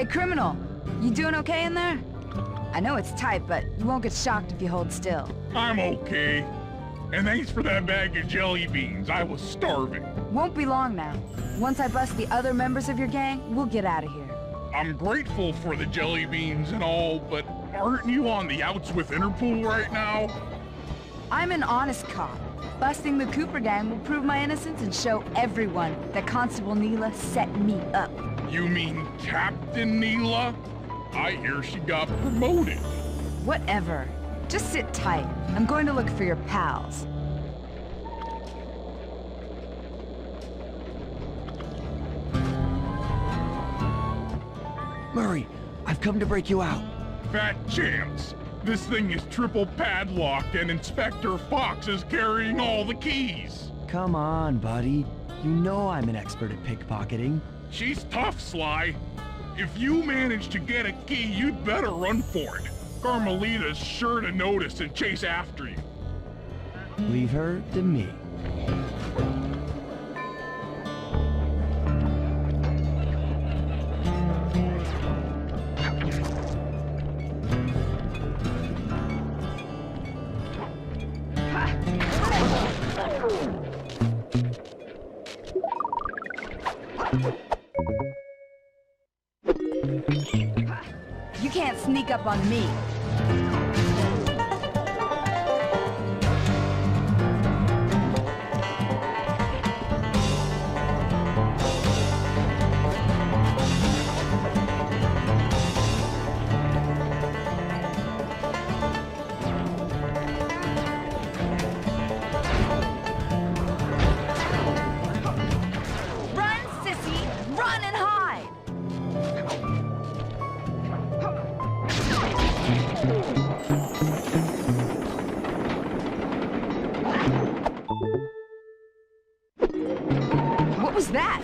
Hey, criminal. You doing okay in there? I know it's tight, but you won't get shocked if you hold still. I'm okay. And thanks for that bag of jelly beans. I was starving. Won't be long now. Once I bust the other members of your gang, we'll get out of here. I'm grateful for the jelly beans and all, but aren't you on the outs with Interpol right now? I'm an honest cop. Busting the Cooper gang will prove my innocence and show everyone that Constable Neela set me up. You mean Captain Neela? I hear she got promoted. Whatever. Just sit tight. I'm going to look for your pals. Murray, I've come to break you out. Fat chance. This thing is triple padlocked and Inspector Fox is carrying all the keys. Come on, buddy. You know I'm an expert at pickpocketing. She's tough, Sly. If you manage to get a key, you'd better run for it. Carmelita's sure to notice and chase after you. Leave her to me. You can't sneak up on me. Run, sissy! Run and hide! What was that?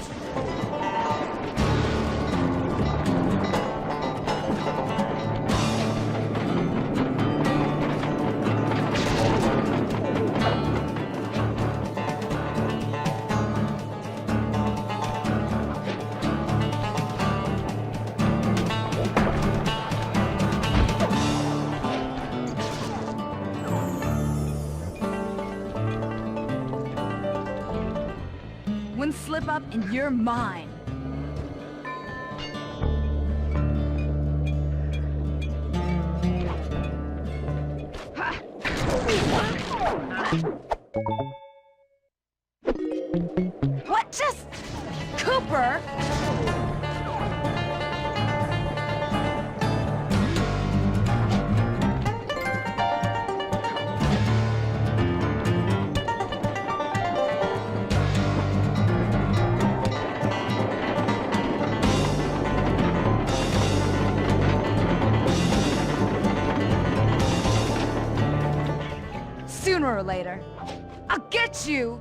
One slip up and you're mine. What just... Cooper? Sooner or later, I'll get you!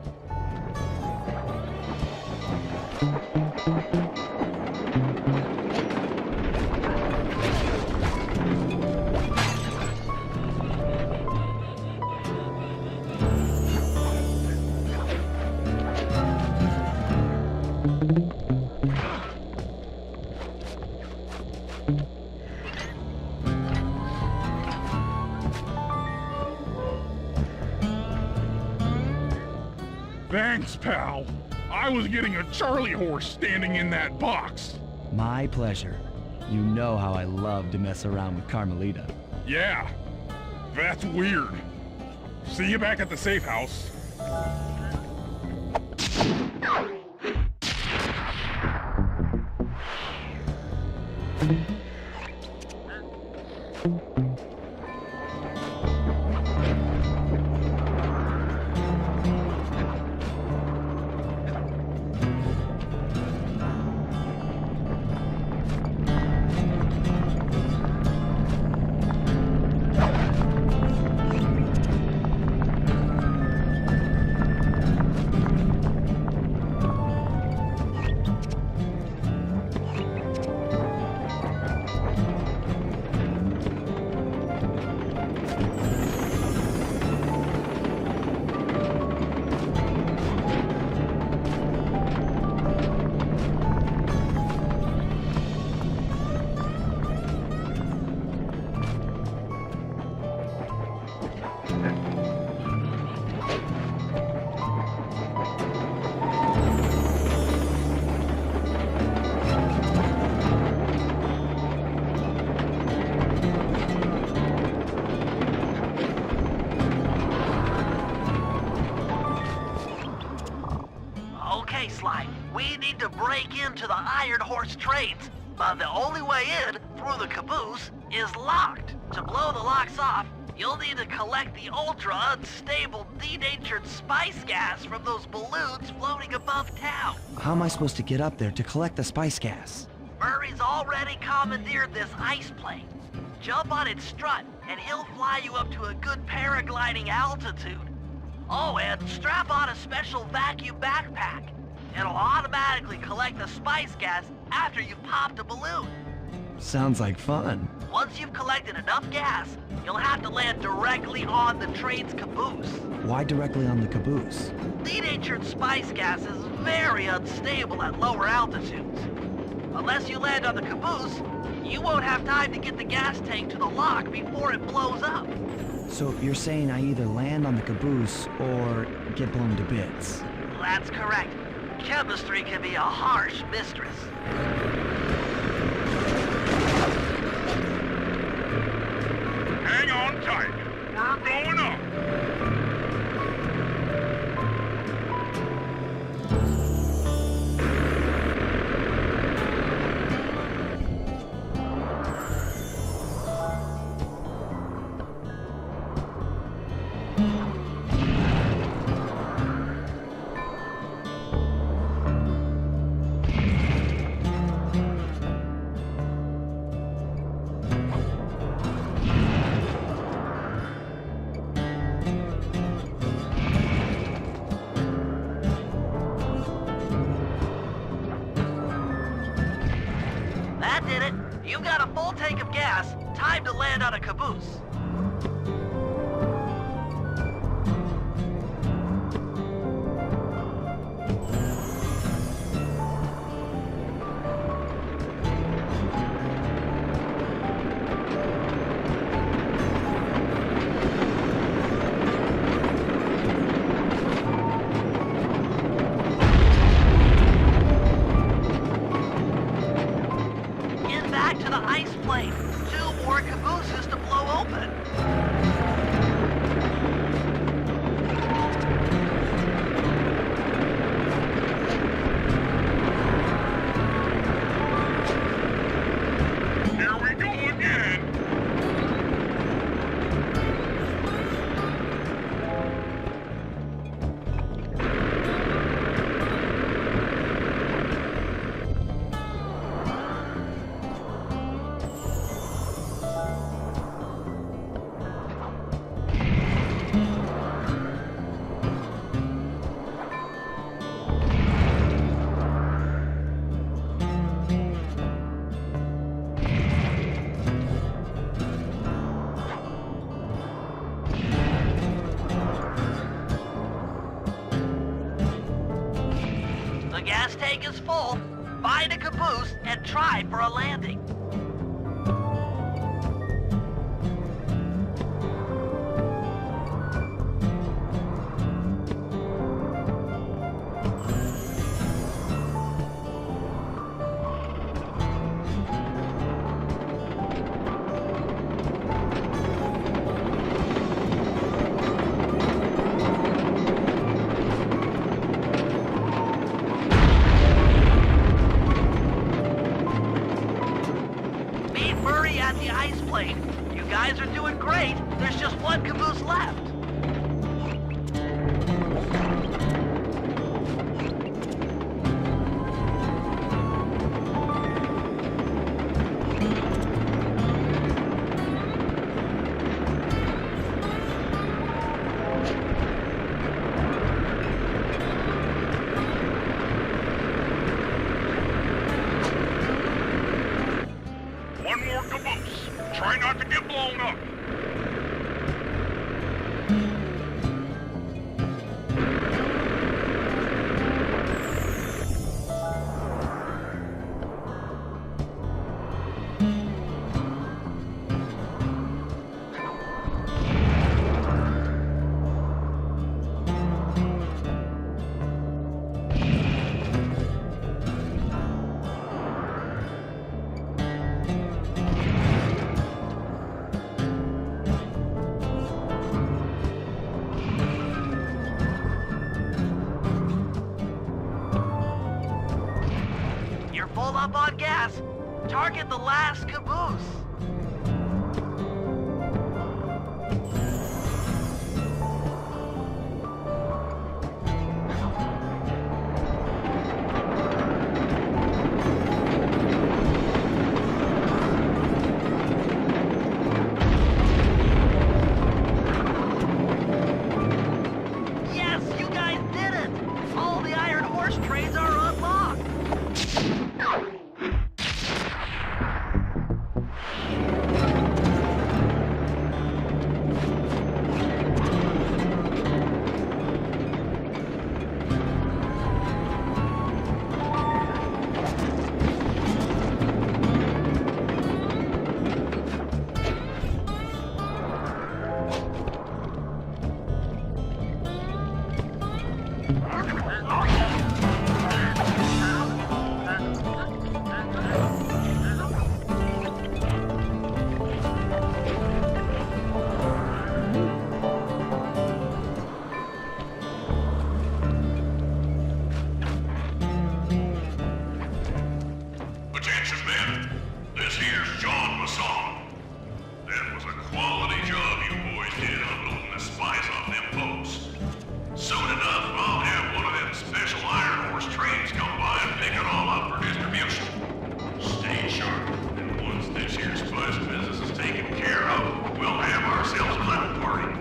Thanks, pal. I was getting a Charlie horse standing in that box. My pleasure. You know how I love to mess around with Carmelita. Yeah, that's weird. See you back at the safe house. Okay, Sly, we need to break into the Iron Horse trains, but the only way in, through the caboose, is locked. To blow the locks off, you'll need to collect the ultra-unstable, denatured spice gas from those balloons floating above town. How am I supposed to get up there to collect the spice gas? Murray's already commandeered this ice plane. Jump on its strut, and he'll fly you up to a good paragliding altitude. Oh, and strap on a special vacuum backpack. It'll automatically collect the spice gas after you've popped a balloon. Sounds like fun. Once you've collected enough gas, you'll have to land directly on the train's caboose. Why directly on the caboose? Denatured spice gas is very unstable at lower altitudes. Unless you land on the caboose, you won't have time to get the gas tank to the lock before it blows up. So you're saying I either land on the caboose or get blown to bits? That's correct. Chemistry can be a harsh mistress. Hang on tight. We're going up. That did it. You've got a full tank of gas. Time to land on a caboose. Get back to the ice plane. 2 more cabooses to blow open. Here we go again. The gas tank is full. Find a caboose and try for a landing. Meet Murray at the ice plane. You guys are doing great. There's just one caboose left. One more caboose. Try not to get blown up. full up on gas. Target the last caboose. Yes, you guys did it! All the Iron Horse trains are unlocked! Attention, men. This here's John Masson. That was a quality job you boys did unloading the spies off them boats. Soon enough, I'll have one of them special Iron Horse trains come by and pick it all up for distribution. Stay sharp, and once this here spice business is taken care of, we'll have ourselves a little party.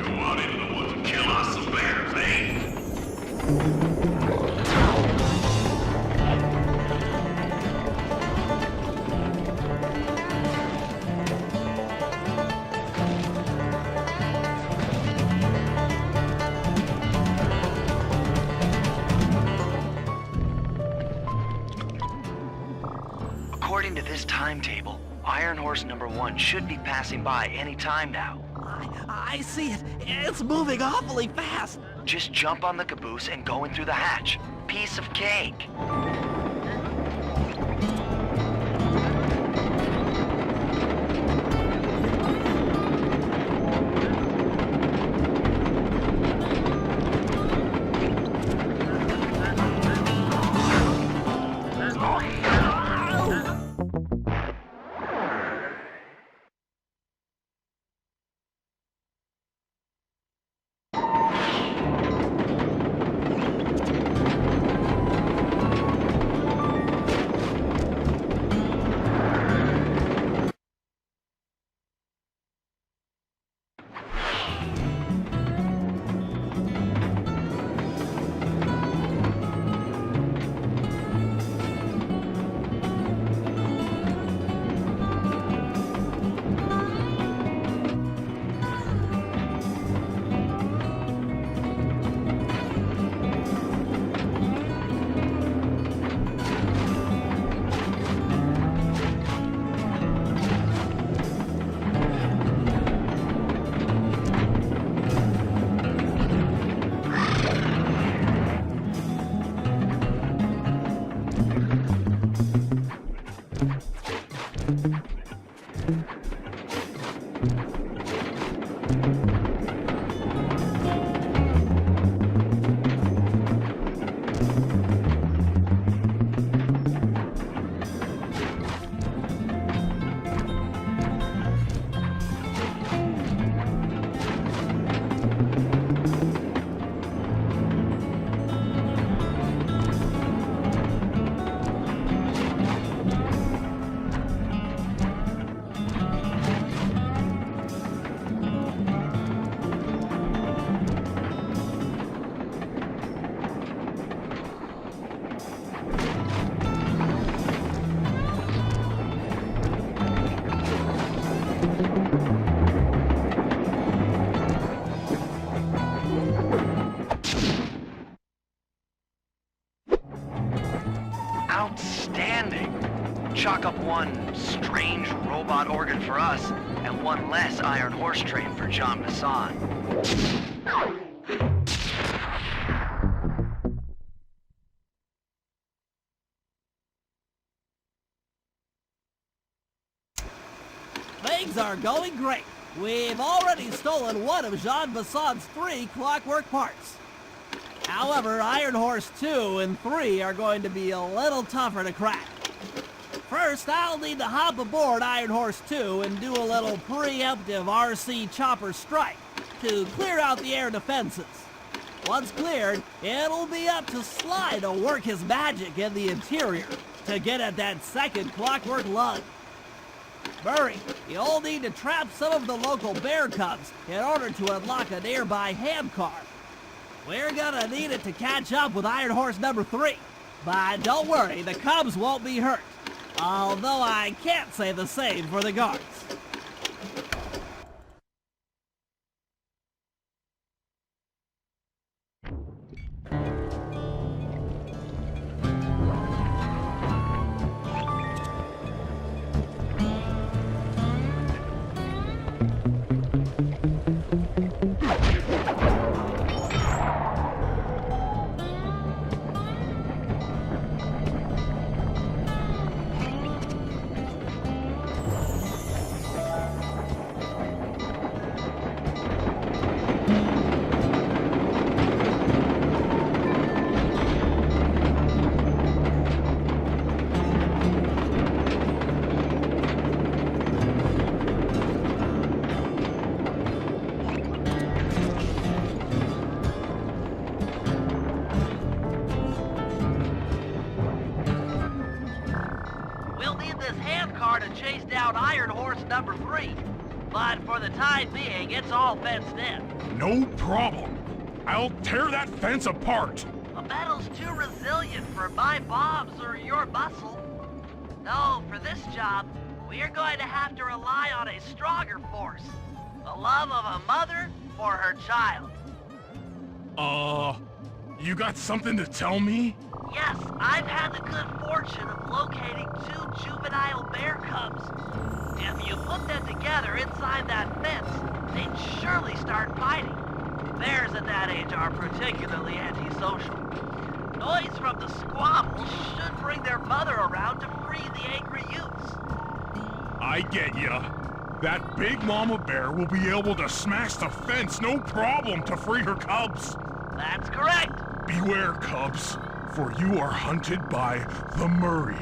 Go out into the woods and kill us some bears, eh? According to this timetable, Iron Horse number 1 should be passing by any time now. I see it. It's moving awfully fast. Just jump on the caboose and go in through the hatch. Piece of cake. Outstanding! Chalk up one strange robot organ for us, and one less Iron Horse train for John Masson. Things are going great. We've already stolen one of Jean Basson's 3 clockwork parts. However, Iron Horse 2 and 3 are going to be a little tougher to crack. First, I'll need to hop aboard Iron Horse 2 and do a little preemptive RC chopper strike to clear out the air defenses. Once cleared, it'll be up to Sly to work his magic in the interior to get at that second clockwork lug. Murray, you'll need to trap some of the local bear cubs in order to unlock a nearby handcar. We're gonna need it to catch up with Iron Horse number 3. But don't worry, the cubs won't be hurt. Although I can't say the same for the guards. Chase down Iron Horse number 3. But for the time being, it's all fenced in. No problem. I'll tear that fence apart. The metal's too resilient for my bombs or your muscle. No, for this job, we are going to have to rely on a stronger force. The love of a mother for her child. You got something to tell me? Yes, I've had the good fortune of locating 2 juvenile bear cubs. If you put them together inside that fence, they'd surely start fighting. Bears at that age are particularly antisocial. Noise from the squabbles should bring their mother around to free the angry youths. I get ya. That big mama bear will be able to smash the fence no problem to free her cubs. That's correct. Beware, cubs, for you are hunted by the Murray.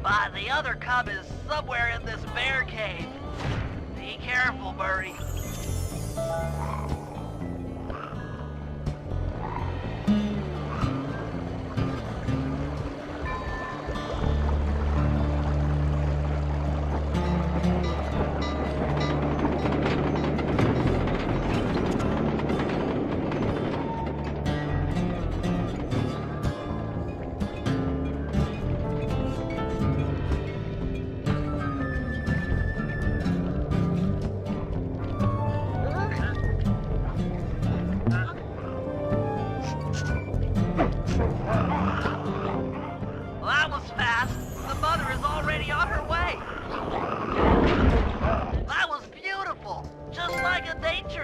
But the other cub is somewhere in this bear cave. Be careful, Murray.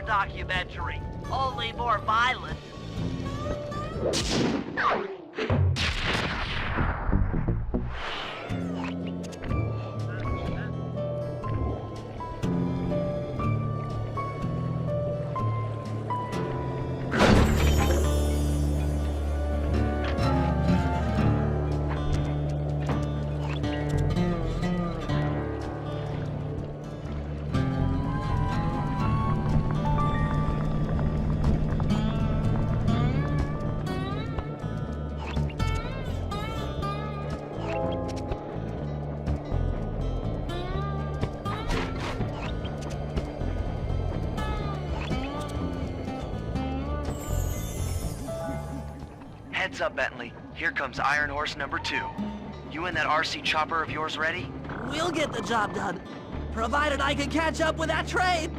Documentary, only more violent. Heads up, Bentley. Here comes Iron Horse number 2. You and that RC chopper of yours ready? We'll get the job done, provided I can catch up with that train.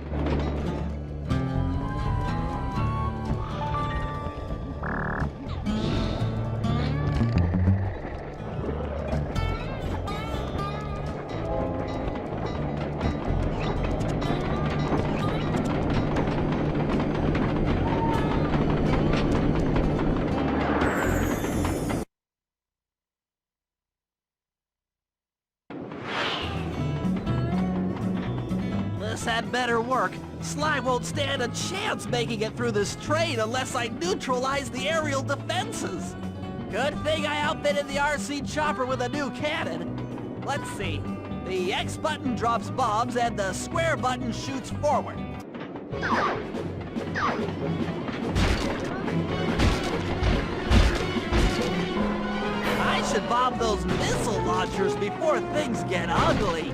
This had better work. Sly won't stand a chance making it through this train unless I neutralize the aerial defenses. Good thing I outfitted the RC chopper with a new cannon. Let's see. The X button drops bombs and the square button shoots forward. I should bomb those missile launchers before things get ugly.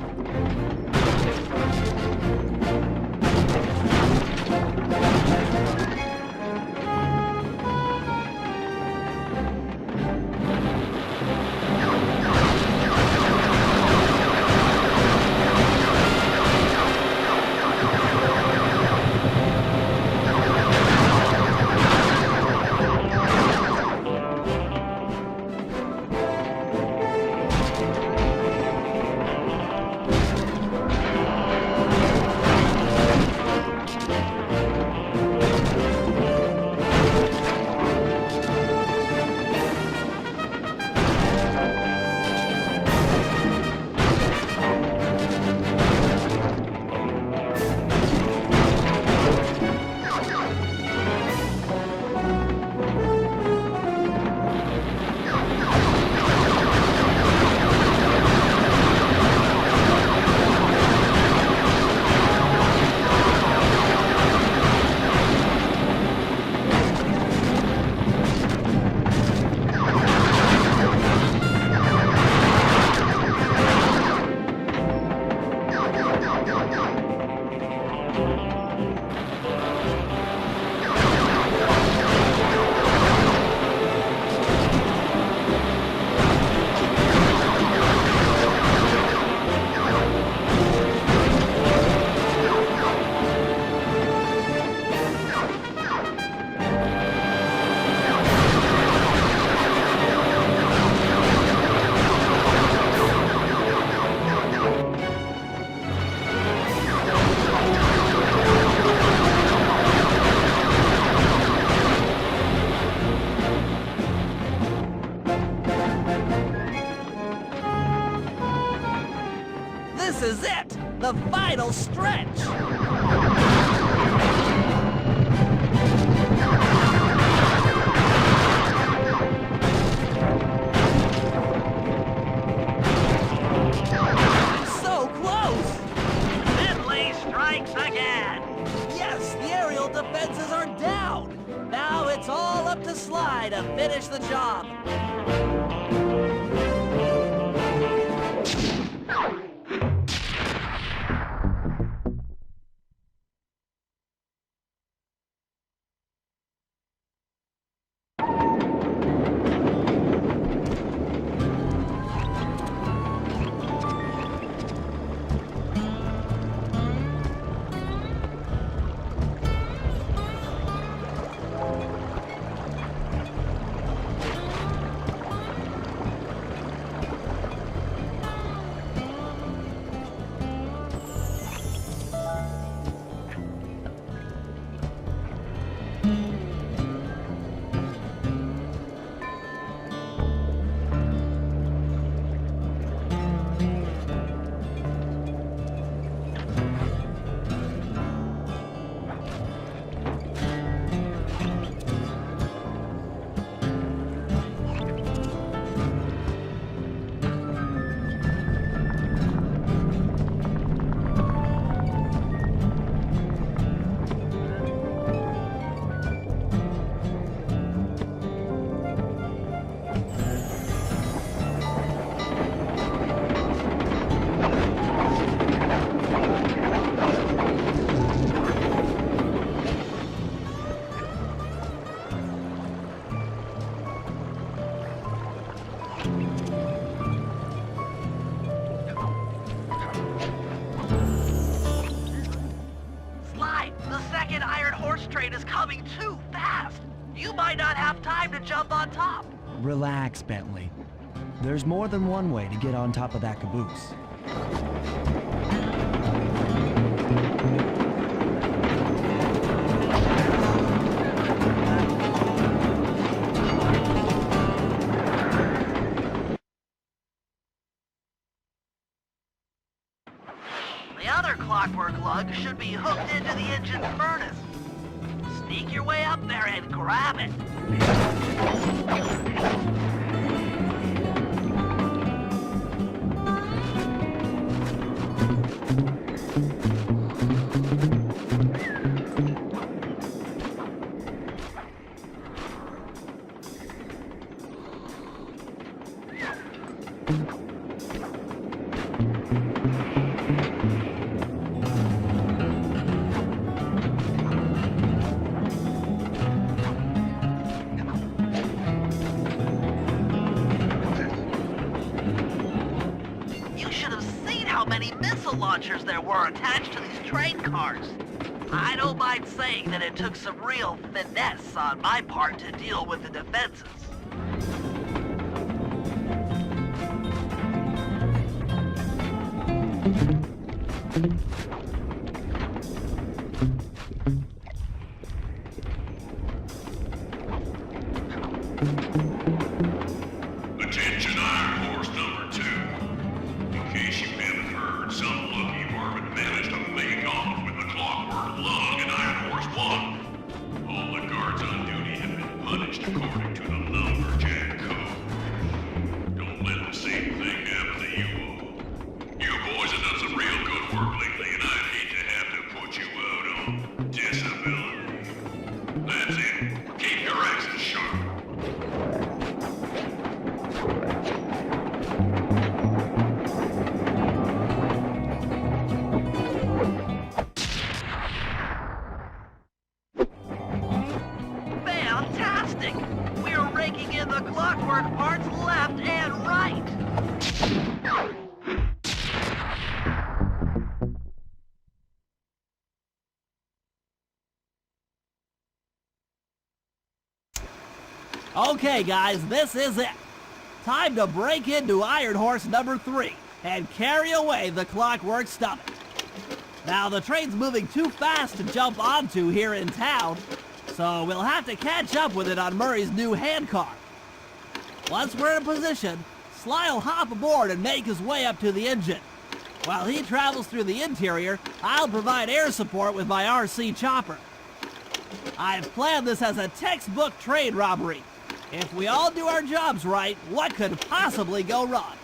This is it! The final stretch! So close! Bentley strikes again! Yes, the aerial defenses are down! Now it's all up to Sly to finish the job. coming too fast. You might not have time to jump on top. Relax, Bentley. There's more than one way to get on top of that caboose. The other clockwork lug should be hooked into the engine's furnace. Sneak your way up there and grab it. You should have seen how many missile launchers there were attached to these train cars. I don't mind saying that it took some real finesse on my part to deal with the defenses. Attention Iron Horse number 2. In case you haven't heard, some lucky varmint managed to make off with the clockwork lug in Iron Horse 1. All the guards on duty have been punished according to the lumberjack code. Don't let the same thing happen to you all. You boys have done some real good work lately, and I'd hate to have to put you out on disability. That's it. Keep your axes sharp. Fantastic! We're raking in the clockwork parts left and right. Okay, guys, this is it. Time to break into Iron Horse number 3 and carry away the clockwork stomach. Now, the train's moving too fast to jump onto here in town, so we'll have to catch up with it on Murray's new handcar. Once we're in position, Sly'll hop aboard and make his way up to the engine. While he travels through the interior, I'll provide air support with my RC chopper. I've planned this as a textbook train robbery. If we all do our jobs right, what could possibly go wrong?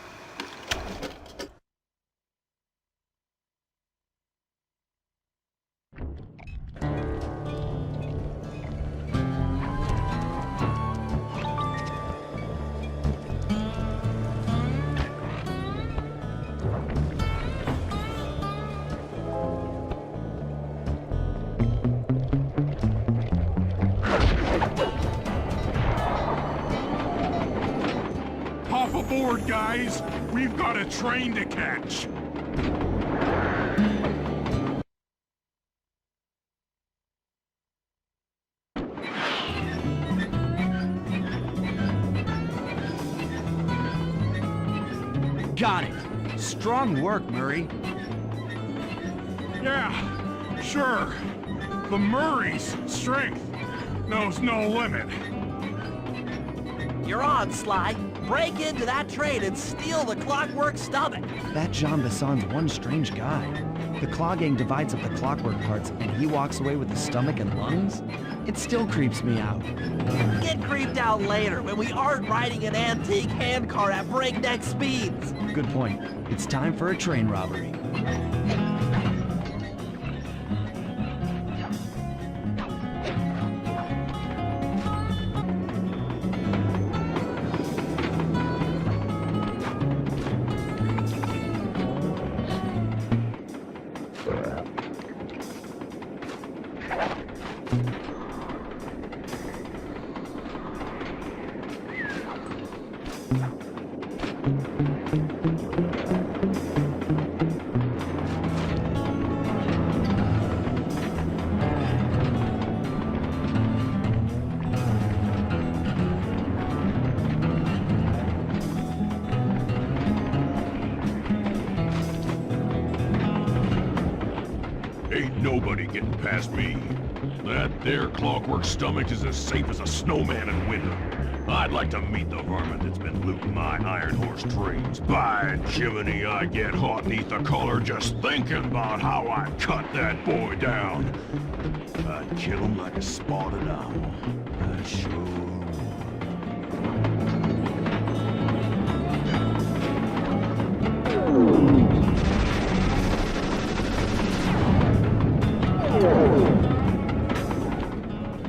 Hop aboard, guys. We've got a train to catch. Got it. Strong work, Murray. Yeah, sure. The Murray's strength knows no limit. You're on, Sly. Break into that train and steal the clockwork stomach. That Jean Besson's one strange guy. The Claw Gang divides up the clockwork parts and he walks away with the stomach and lungs? It still creeps me out. Get creeped out later when we aren't riding an antique handcar at breakneck speeds. Good point. It's time for a train robbery. nobody getting past me. That there clockwork stomach is as safe as a snowman in winter. I'd like to meet the varmint that's been looting my Iron Horse trains. By Jiminy, I get hot neath the collar just thinking about how I cut that boy down. I'd kill him like a spotted owl. I sure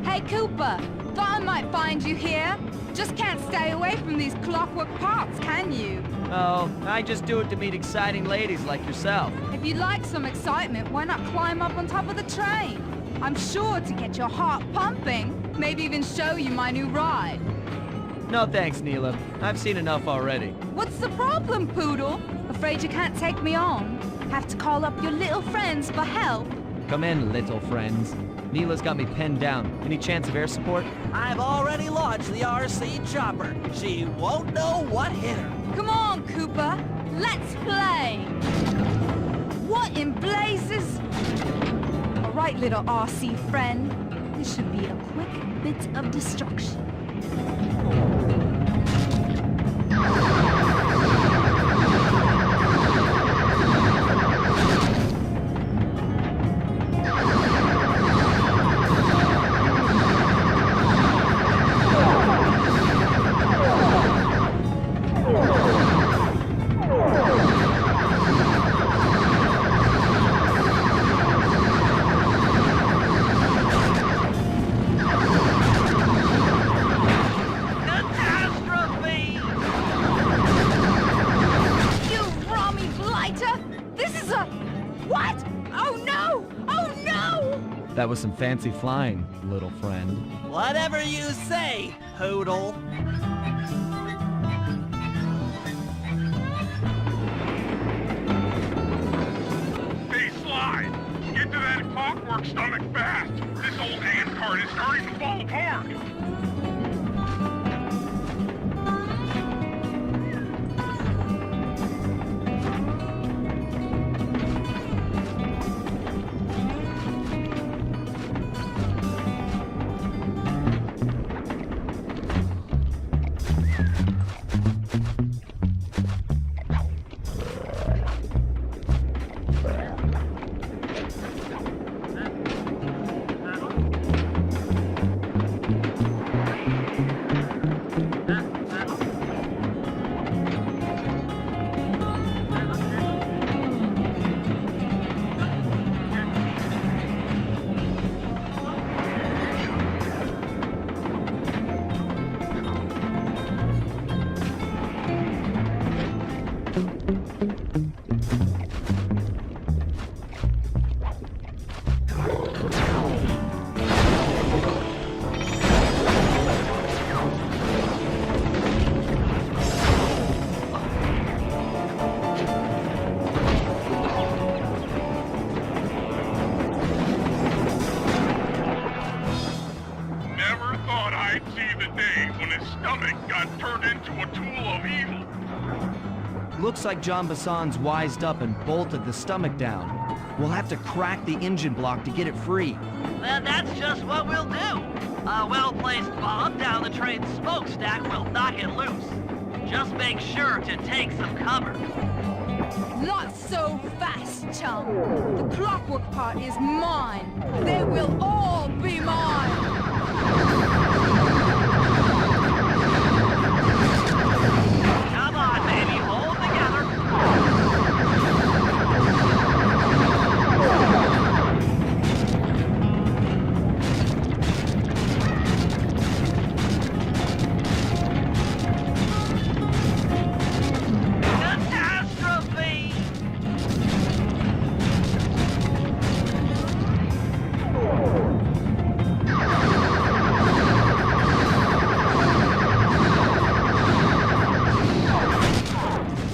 Hey, Cooper! Thought I might find you here. Just can't stay away from these clockwork parts, can you? Oh, I just do it to meet exciting ladies like yourself. If you'd like some excitement, why not climb up on top of the train? I'm sure to get your heart pumping. Maybe even show you my new ride. No thanks, Neela. I've seen enough already. What's the problem, Poodle? Afraid you can't take me on? Have to call up your little friends for help? Come in, little friends. Neela's got me pinned down. Any chance of air support? I've already launched the RC chopper. She won't know what hit her. Come on, Cooper. Let's play. What in blazes? All right, little RC friend. This should be a quick bit of destruction. Catastrophe! You Rami blighter! This is a... What? Oh no! Oh no! That was some fancy flying, little friend. Whatever you say, Poodle. Hey, Sly! Get to that clockwork stomach fast! This old ant cart is starting to fall apart! Never thought I'd see the day when his stomach got turned into a tool of evil. Looks like John Bassan's wised up and bolted the stomach down. We'll have to crack the engine block to get it free. Then that's just what we'll do. A well-placed bomb down the train's smokestack will knock it loose. Just make sure to take some cover. Not so fast, chum. The clockwork part is mine. They will all be mine. Come on, baby, hold together. Catastrophe!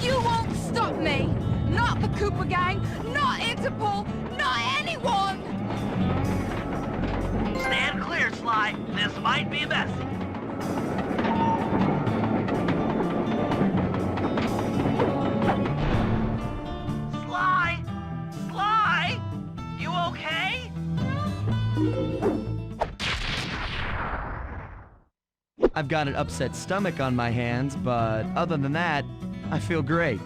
You won't stop me. Not the Cooper Gang, not Interpol, not anyone. Stand clear, Sly. This might be messy. Sly? Sly? You okay? I've got an upset stomach on my hands, but other than that, I feel great.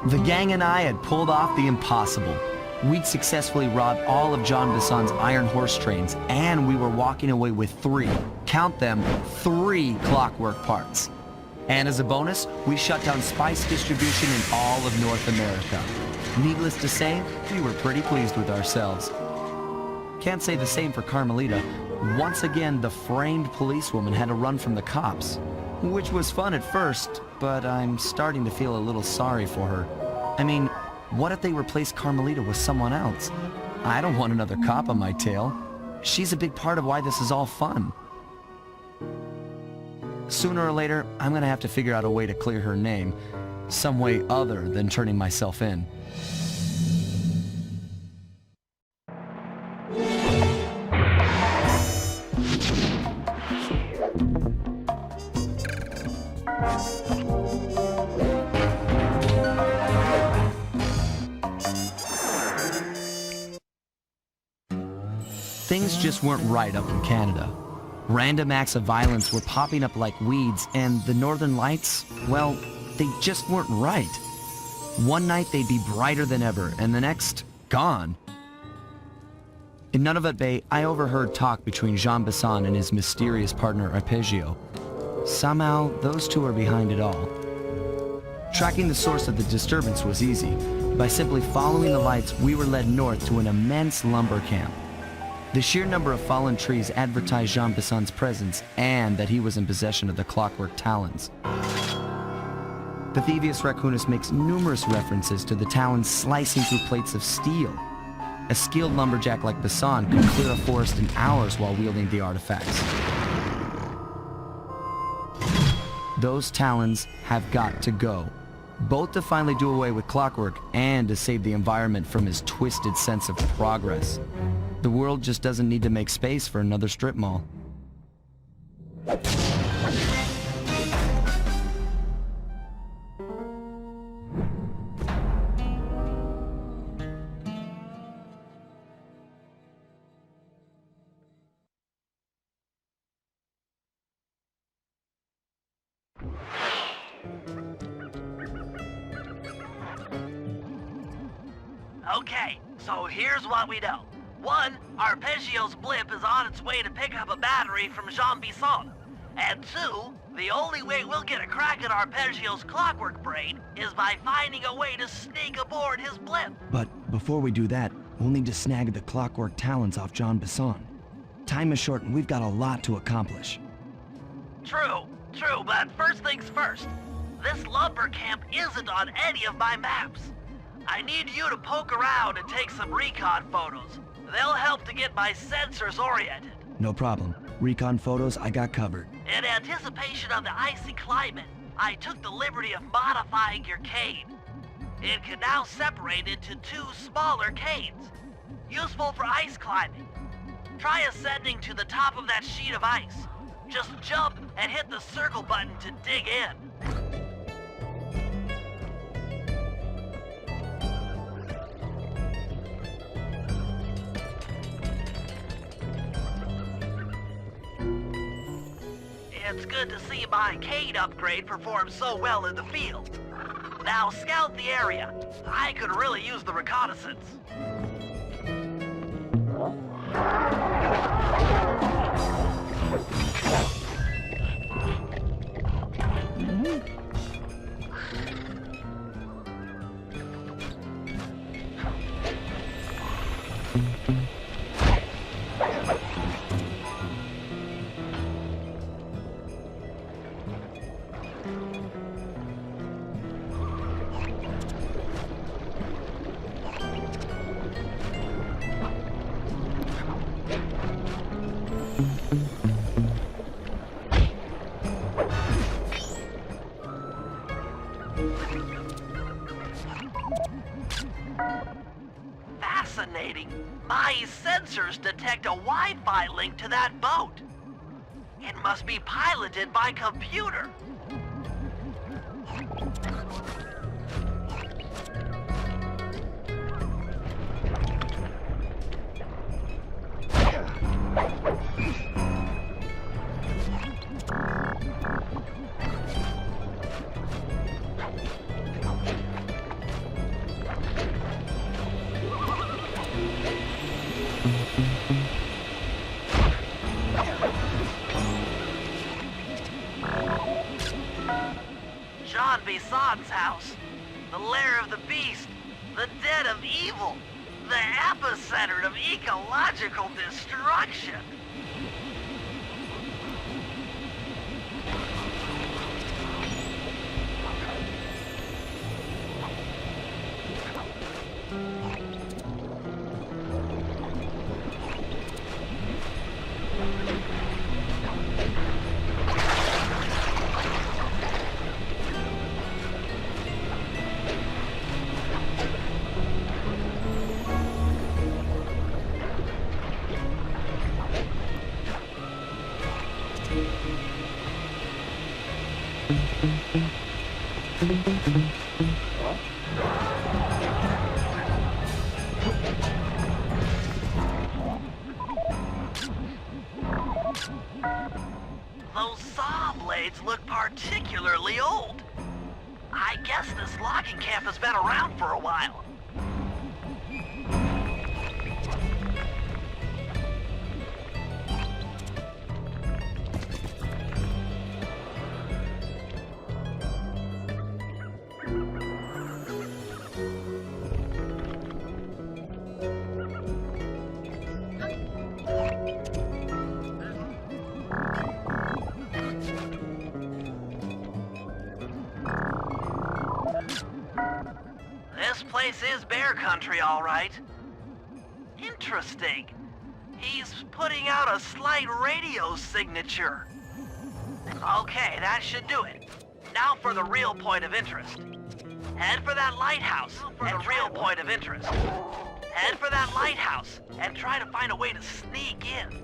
The gang and I had pulled off the impossible. We'd successfully robbed all of Jean Bisson's Iron Horse trains, and we were walking away with 3, count them, 3 clockwork parts. And as a bonus, we shut down spice distribution in all of North America. Needless to say, we were pretty pleased with ourselves. Can't say the same for Carmelita. Once again, the framed policewoman had to run from the cops, which was fun at first, but I'm starting to feel a little sorry for her. I mean, what if they replace Carmelita with someone else? I don't want another cop on my tail. She's a big part of why this is all fun. Sooner or later, I'm gonna have to figure out a way to clear her name, some way other than turning myself in. Things just weren't right up in Canada. Random acts of violence were popping up like weeds, and the Northern Lights, well, they just weren't right. One night they'd be brighter than ever, and the next, gone. In Nunavut Bay, I overheard talk between Jean Bisson and his mysterious partner Arpeggio. Somehow, those two are behind it all. Tracking the source of the disturbance was easy. By simply following the lights, we were led north to an immense lumber camp. The sheer number of fallen trees advertised Jean Bisson's presence and that he was in possession of the clockwork talons. Pythivius Raccoonus makes numerous references to the talons slicing through plates of steel. A skilled lumberjack like Bisson could clear a forest in hours while wielding the artifacts. Those talons have got to go, both to finally do away with clockwork and to save the environment from his twisted sense of progress. The world just doesn't need to make space for another strip mall. Okay, so here's what we know. 1, Arpeggio's blimp is on its way to pick up a battery from Jean Bisson. And 2, the only way we'll get a crack at Arpeggio's clockwork brain is by finding a way to sneak aboard his blimp. But before we do that, we'll need to snag the clockwork talons off Jean Bisson. Time is short and we've got a lot to accomplish. True, but first things first. This lumber camp isn't on any of my maps. I need you to poke around and take some recon photos. They'll help to get my sensors oriented. No problem. Recon photos I got covered. In anticipation of the icy climate, I took the liberty of modifying your cane. It can now separate into 2 smaller canes, useful for ice climbing. Try ascending to the top of that sheet of ice. Just jump and hit the circle button to dig in. It's good to see my cane upgrade perform so well in the field. Now scout the area. I could really use the reconnaissance. Fascinating. My sensors detect a Wi-Fi link to that boat. It must be piloted by computer. lighthouse, the lair of the beast, the den of evil, the epicenter of ecological destruction. Those saw blades look particularly old. I guess this logging camp has been around for a while. This place is bear country, all right. Interesting. He's putting out a slight radio signature. Okay, that should do it. Now for the real point of interest. Head for that lighthouse. For the real point of interest. Head for that lighthouse and try to find a way to sneak in.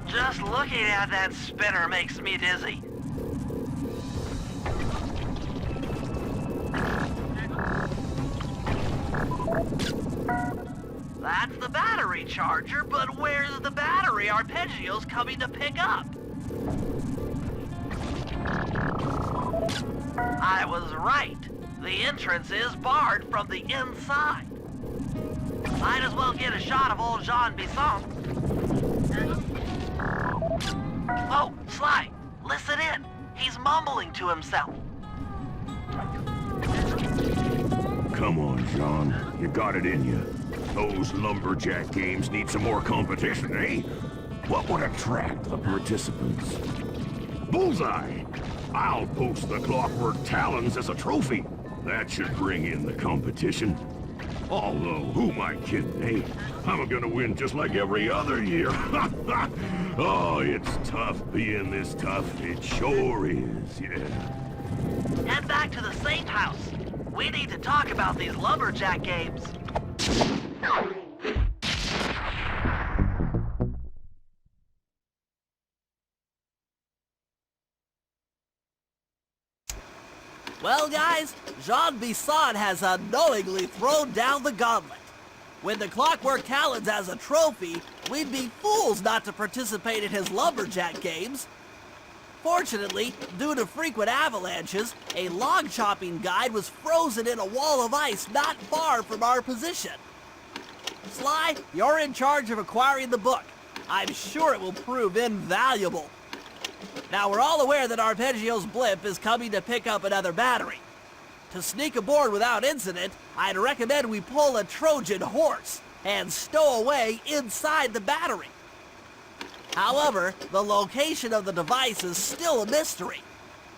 Just looking at that spinner makes me dizzy. That's the battery charger, but where's the battery arpeggios coming to pick up? I was right. The entrance is barred from the inside. Might as well get a shot of old Jean Bisson. Oh, Sly, listen in. He's mumbling to himself. Come on, John. You got it in you. Those lumberjack games need some more competition, eh? What would attract the participants? Bullseye! I'll post the clockwork talons as a trophy. That should bring in the competition. Although, who am I kidding, eh? I'm gonna win just like every other year. Oh, it's tough being this tough. It sure is, yeah. Head back to the safe house. We need to talk about these lumberjack games. Well, guys, Jean Bisson has unknowingly thrown down the gauntlet. With the clockwork talons as a trophy, we'd be fools not to participate in his lumberjack games. Fortunately, due to frequent avalanches, a log chopping guide was frozen in a wall of ice not far from our position. Sly, you're in charge of acquiring the book. I'm sure it will prove invaluable. Now, we're all aware that Arpeggio's blimp is coming to pick up another battery. To sneak aboard without incident, I'd recommend we pull a Trojan horse and stow away inside the battery. However, the location of the device is still a mystery.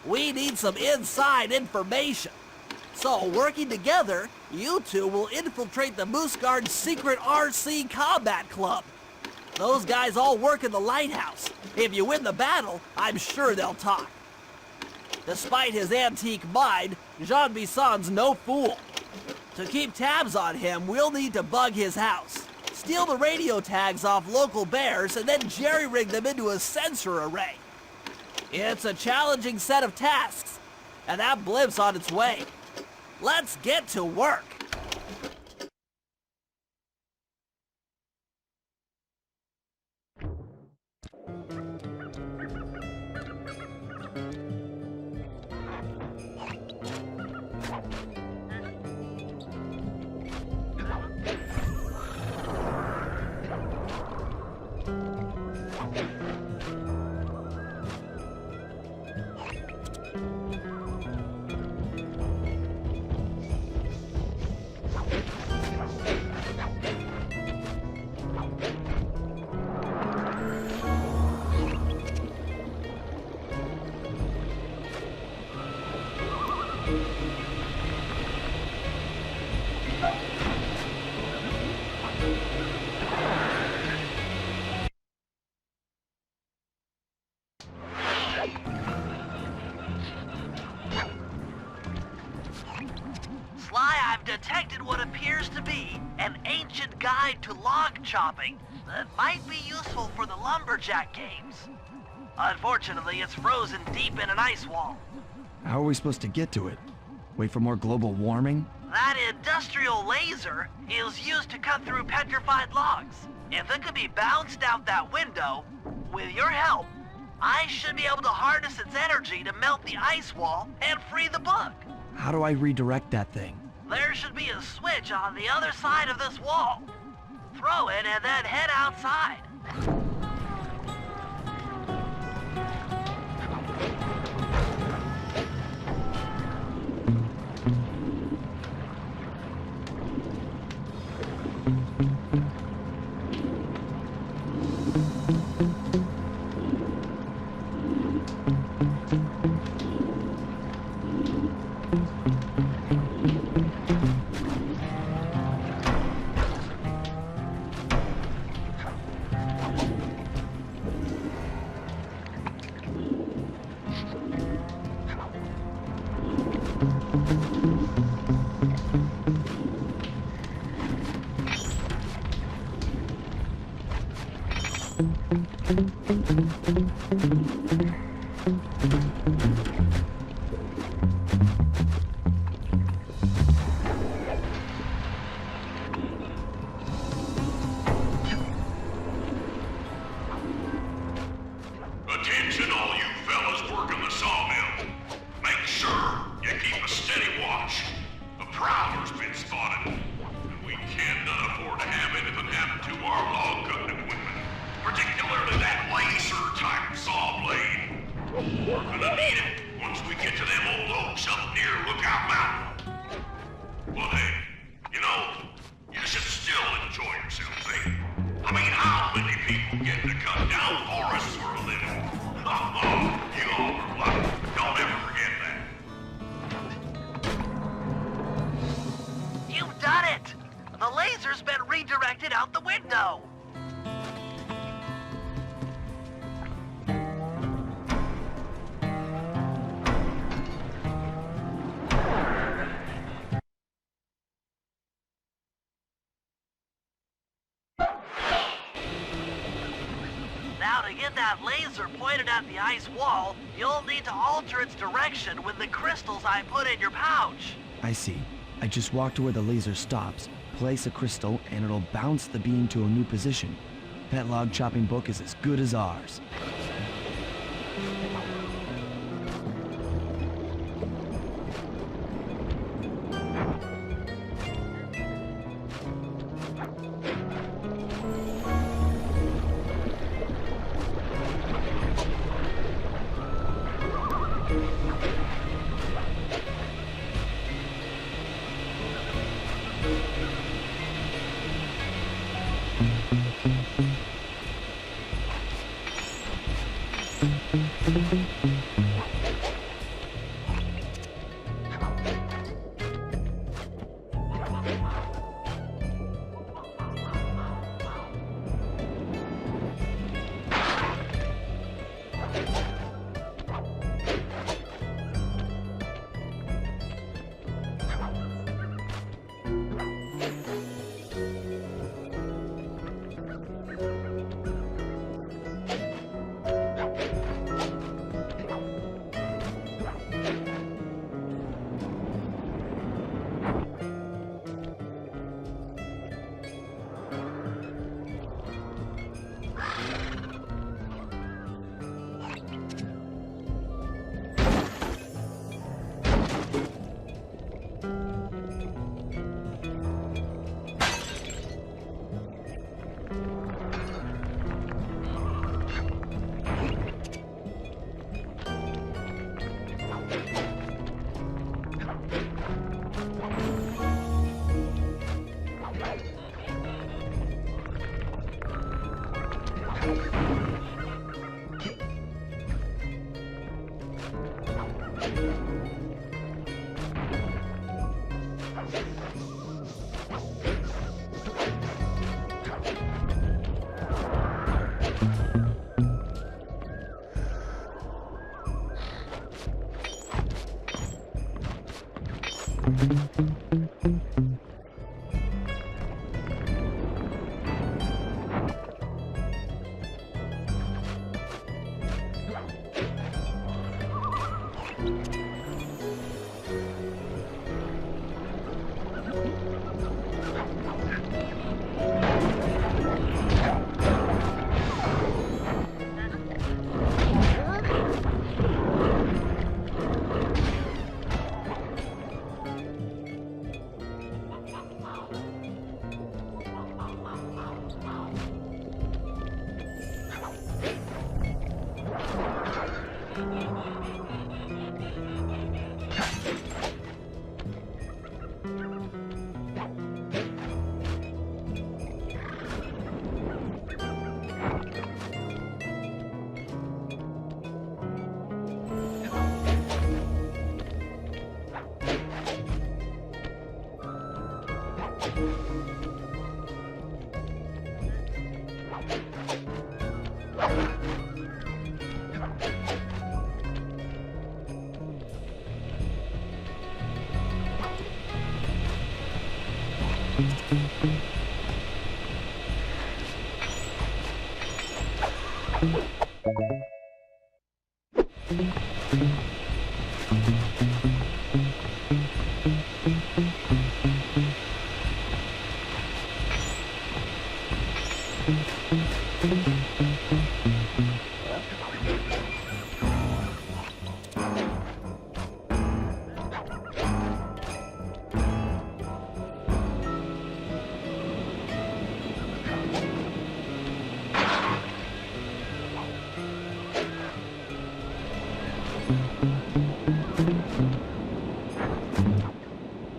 We need some inside information. So, working together, you two will infiltrate the Moose Guard's secret RC combat club. Those guys all work in the lighthouse. If you win the battle, I'm sure they'll talk. Despite his antique mind, Jean Bisson's no fool. To keep tabs on him, we'll need to bug his house, steal the radio tags off local bears, and then jerry-rig them into a sensor array. It's a challenging set of tasks, and that blimp's on its way. Let's get to work. I've detected what appears to be an ancient guide to log chopping that might be useful for the lumberjack games. Unfortunately, it's frozen deep in an ice wall. How are we supposed to get to it? Wait for more global warming? That industrial laser is used to cut through petrified logs. If it could be bounced out that window, with your help, I should be able to harness its energy to melt the ice wall and free the bug. How do I redirect that thing? There should be a switch on the other side of this wall. Throw it and then head outside. Attention all you fellas working the sawmill. Make sure you keep a steady watch. A prowler's been spotted, and we cannot afford to have anything happen to our log cutting equipment. Particularly that laser-type saw blade. We're gonna need it once we get to them old oaks up near Lookout Mountain. But hey, you know, you should still enjoy yourselves, eh? I mean, how many people get to cut down forests for a living? You all are lucky. Don't ever forget that. You've done it! The laser's been redirected out the window. Now, to get that laser pointed at the ice wall, you'll need to alter its direction with the crystals I put in your pouch. I see. I just walk to where the laser stops, place a crystal, and it'll bounce the beam to a new position. That log chopping book is as good as ours.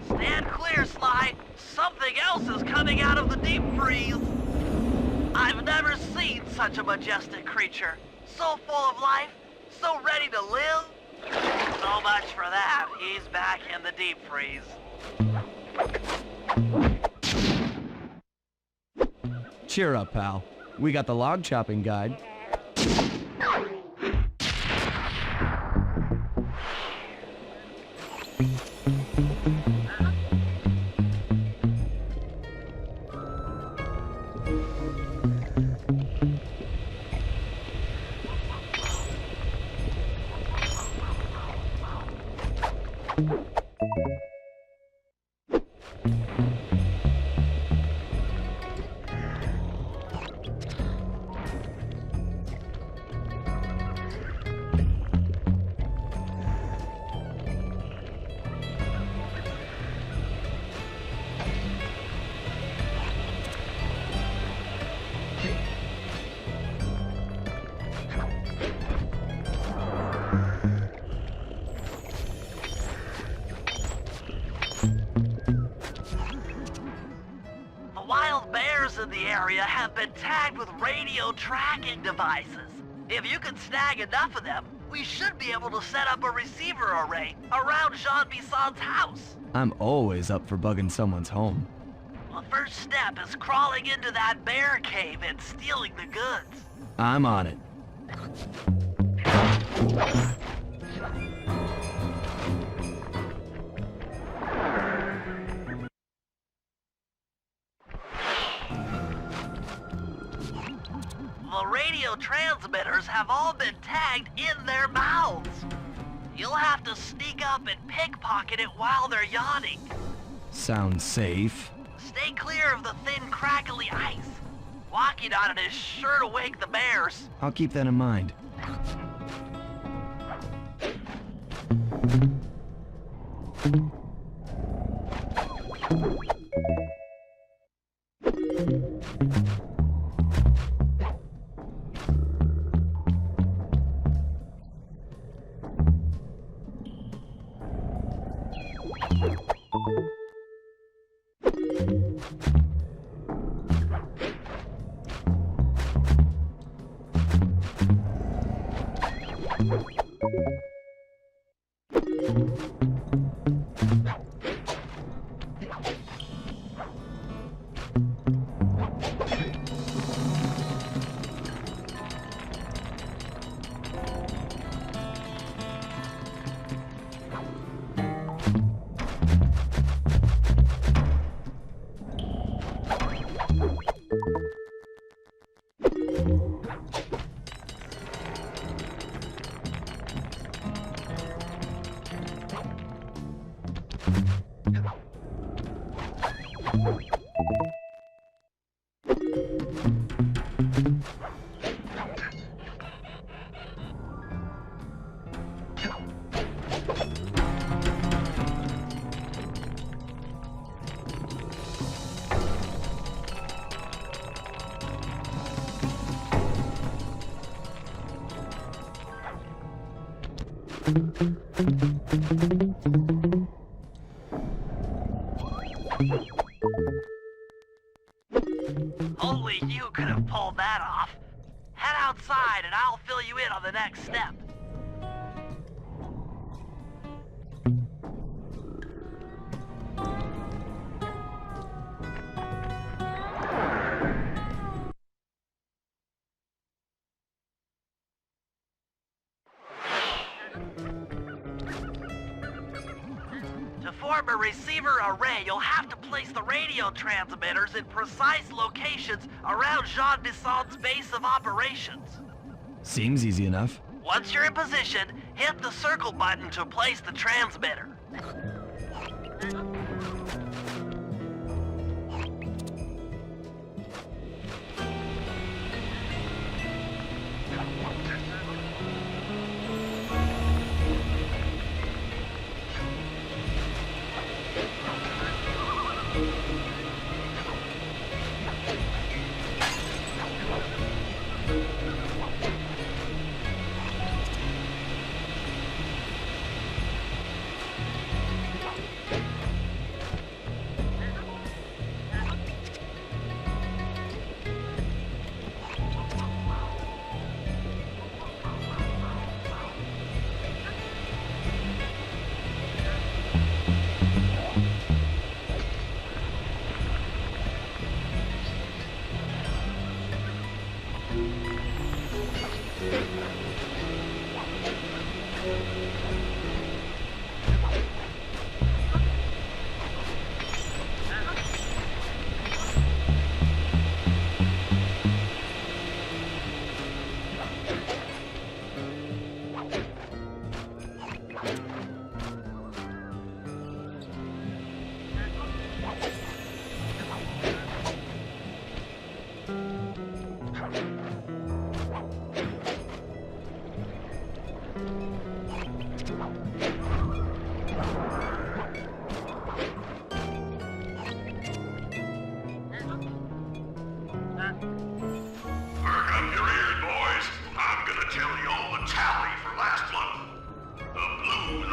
Stand clear, Sly. Something else is coming out of the deep freeze. I've never seen such a majestic creature. So full of life, so ready to live. So much for that. He's back in the deep freeze. Cheer up, pal. We got the log chopping guide. In the area have been tagged with radio tracking devices. If you can snag enough of them, we should be able to set up a receiver array around Jean Bisson's house. I'm always up for bugging someone's home. The first step is crawling into that bear cave and stealing the goods. I'm on it. The radio transmitters have all been tagged in their mouths. You'll have to sneak up and pickpocket it while they're yawning. Sounds safe. Stay clear of the thin, crackly ice. Walking on it is sure to wake the bears. I'll keep that in mind. Only you could have pulled that off. Head outside and I'll fill you in on the next step. To form a receiver array, you'll have to place the radio transmitters in precise locations around Jean Bisson's base of operations. Seems easy enough. Once you're in position, hit the circle button to place the transmitter.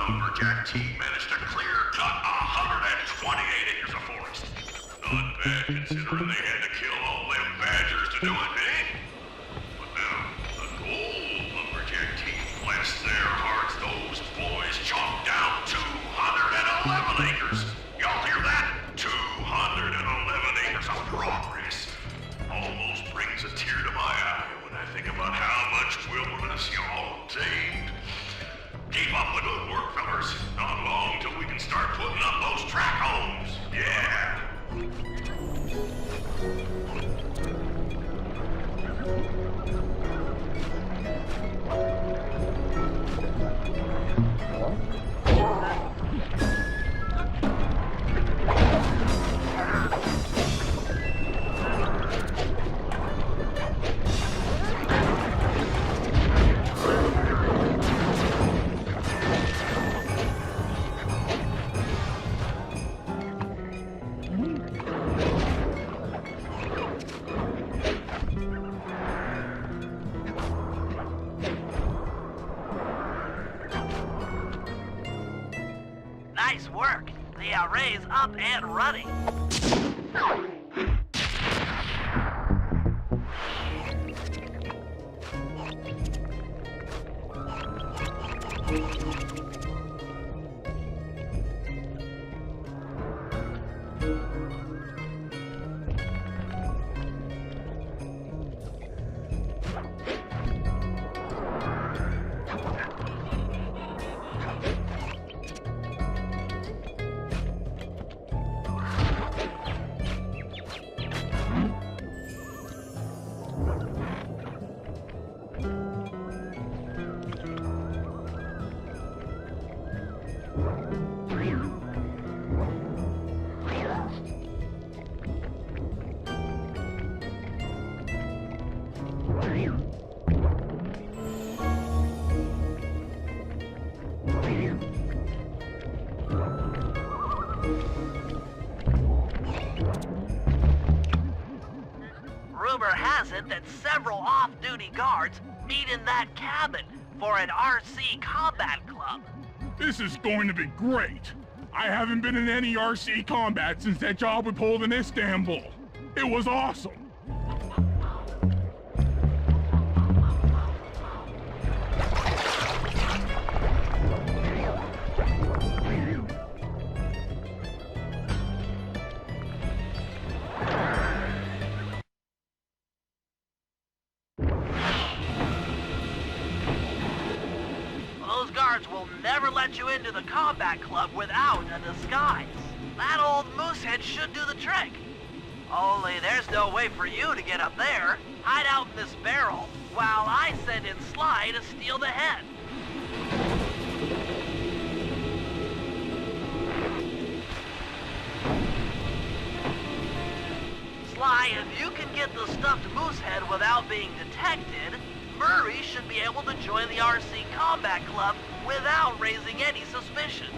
lumberjack team managed to clear-cut 128 acres of forest. Not bad considering they had to kill all them badgers to do it, eh? But now, the gold lumberjack team, bless their hearts, those boys chopped down 211 acres. Y'all hear that? 211 acres of progress. Almost brings a tear to my eye when I think about how much wilderness y'all tamed. Keep up the good work, fellas. Not long till we can start putting up those track homes. Yeah. Nice work. The array's up and running. has it that several off-duty guards meet in that cabin for an RC combat club. This is going to be great. I haven't been in any RC combat since that job we pulled in Istanbul. It was awesome. Those guards will never let you into the combat club without a disguise. That old moosehead should do the trick. Only there's no way for you to get up there. Hide out in this barrel while I send in Sly to steal the head. Sly, if you can get the stuffed moosehead without being detected, Murray should be able to join the RC Combat Club without raising any suspicion.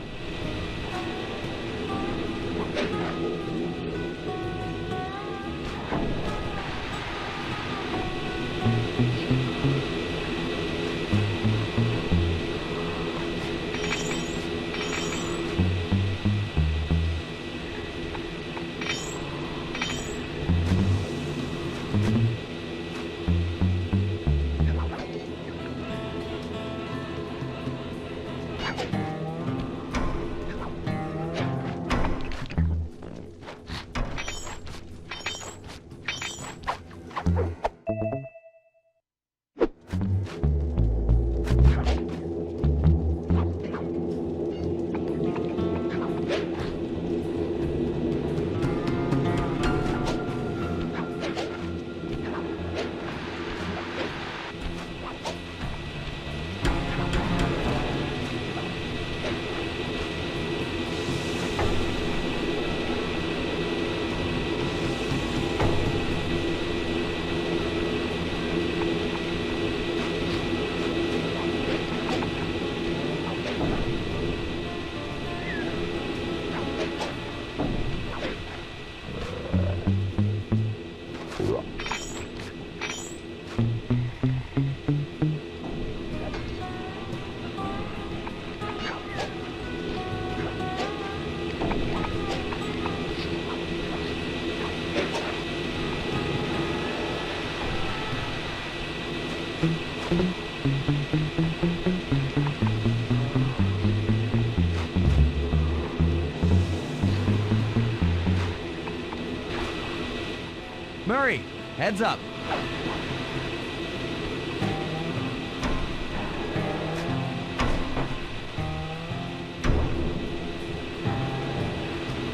Murray, heads up.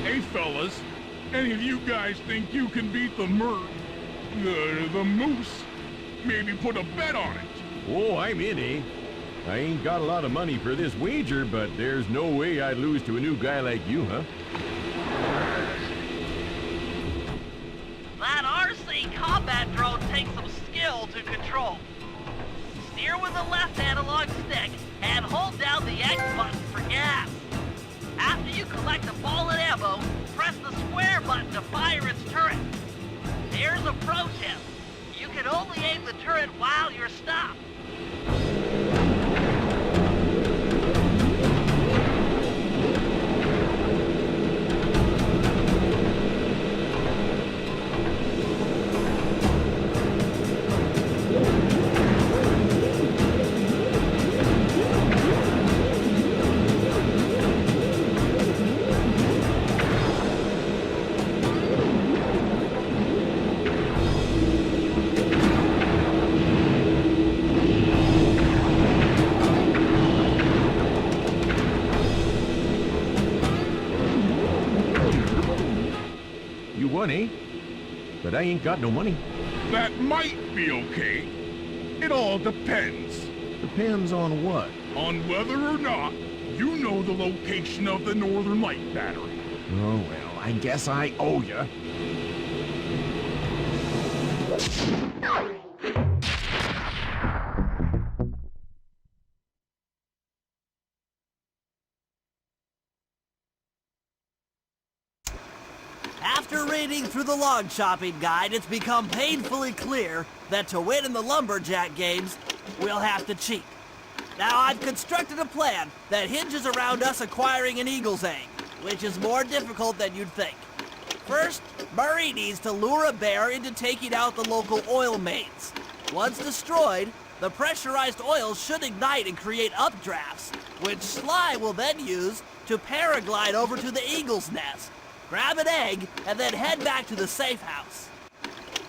Hey, fellas, any of you guys think you can beat the moose? Maybe put a bet on it. Oh, I'm in, eh? I ain't got a lot of money for this wager, but there's no way I'd lose to a new guy like you, huh? That RC combat drone takes some skill to control. Steer with the left analog stick and hold down the X button for gas. After you collect a ball and ammo, press the square button to fire its turret. Here's a pro tip. You can only aim the turret while you're stopped. You won, eh? But I ain't got no money. That might be okay. It all depends. Depends on what? On whether or not you know the location of the Northern Light Battery. Oh, well, I guess I owe ya. After reading through the log chopping guide, it's become painfully clear that to win in the lumberjack games, we'll have to cheat. Now, I've constructed a plan that hinges around us acquiring an eagle's egg, which is more difficult than you'd think. First, Murray needs to lure a bear into taking out the local oil mains. Once destroyed, the pressurized oil should ignite and create updrafts, which Sly will then use to paraglide over to the eagle's nest, grab an egg, and then head back to the safe house.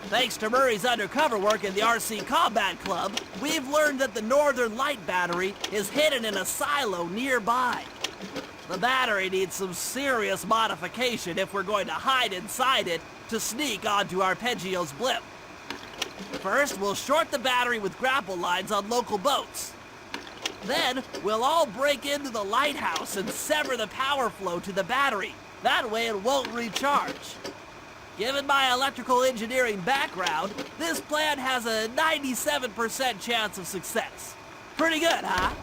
Thanks to Murray's undercover work in the RC Combat Club, we've learned that the Northern Light Battery is hidden in a silo nearby. The battery needs some serious modification if we're going to hide inside it to sneak onto Arpeggio's blimp. First, we'll short the battery with grapple lines on local boats. Then, we'll all break into the lighthouse and sever the power flow to the battery. That way it won't recharge. Given my electrical engineering background, this plan has a 97% chance of success. Pretty good, huh?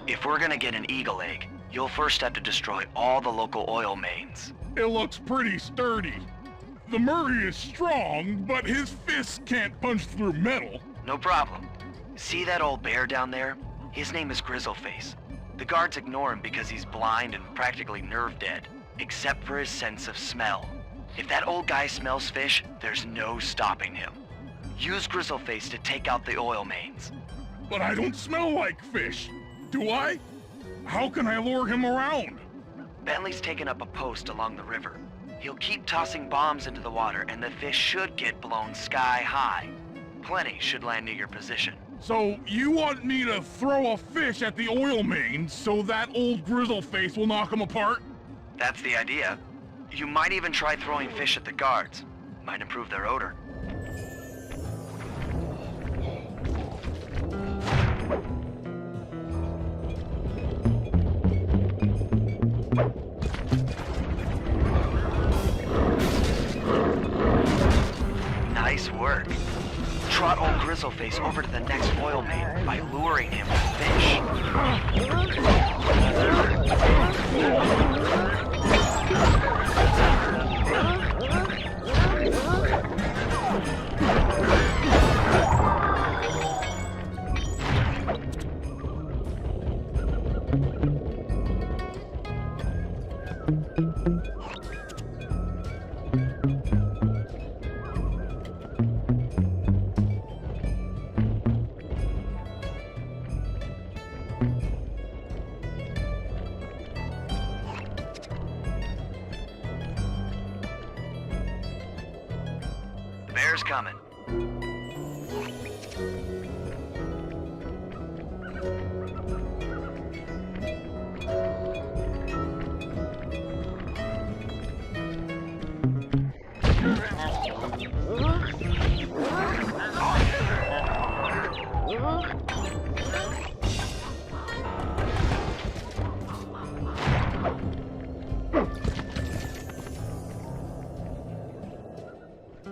If we're gonna get an eagle egg, you'll first have to destroy all the local oil mains. It looks pretty sturdy. The Murray is strong, but his fists can't punch through metal. No problem. See that old bear down there? His name is Grizzleface. The guards ignore him because he's blind and practically nerve dead, except for his sense of smell. If that old guy smells fish, there's no stopping him. Use Grizzleface to take out the oil mains. But I don't smell like fish, do I? How can I lure him around? Bentley's taken up a post along the river. He'll keep tossing bombs into the water and the fish should get blown sky high. Plenty should land near your position. So you want me to throw a fish at the oil mains so that old Grizzleface will knock him apart? That's the idea. You might even try throwing fish at the guards. Might improve their odor. Nice work. Trot old Grizzleface over to the next oil main by luring him with fish. Bear's coming.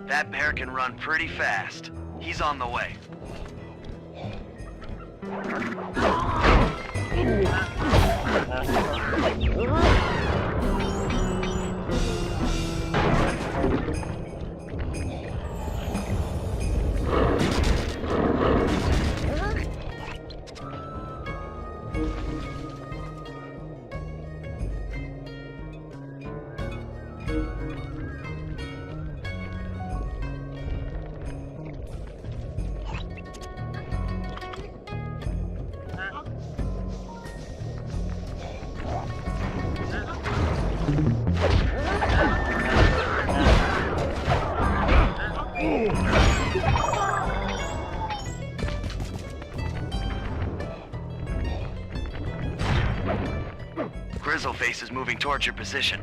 That bear can run pretty fast. He's on the way. Grizzleface is moving towards your position.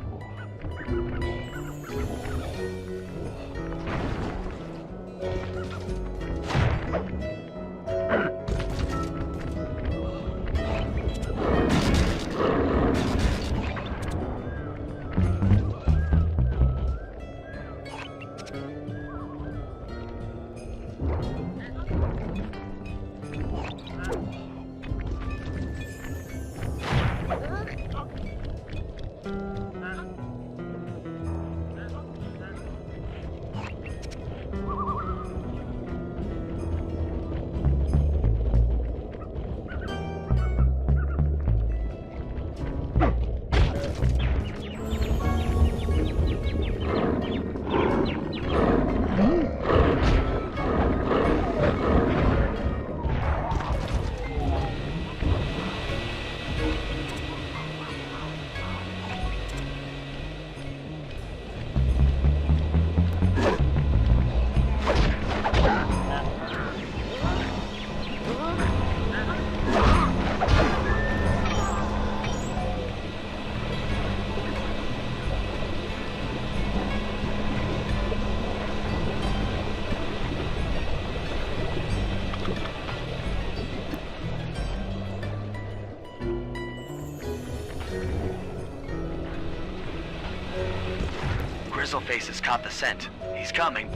Grizzleface has caught the scent. He's coming.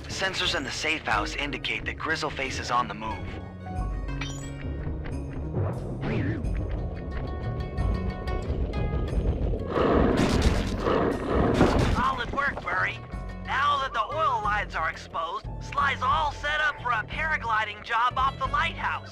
Sensors in the safe house indicate that Grizzleface is on the move. Solid work, Murray. Now that the oil lines are exposed, Sly's all set up for a paragliding job off the lighthouse.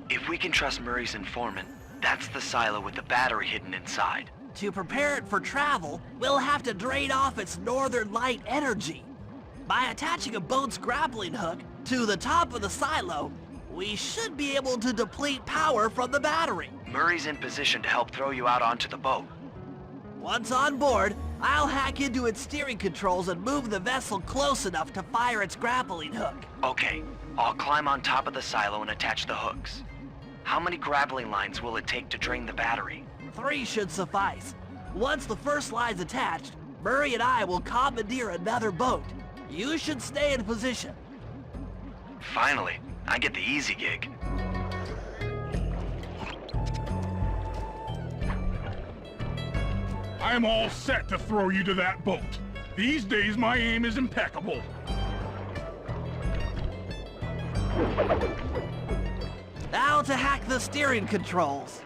If we can trust Murray's informant, that's the silo with the battery hidden inside. To prepare it for travel, we'll have to drain off its northern light energy. By attaching a boat's grappling hook to the top of the silo, we should be able to deplete power from the battery. Murray's in position to help throw you out onto the boat. Once on board, I'll hack into its steering controls and move the vessel close enough to fire its grappling hook. Okay, I'll climb on top of the silo and attach the hooks. How many grappling lines will it take to drain the battery? 3 should suffice. Once the first line's attached, Murray and I will commandeer another boat. You should stay in position. Finally, I get the easy gig. I'm all set to throw you to that boat. These days, my aim is impeccable. Now to hack the steering controls.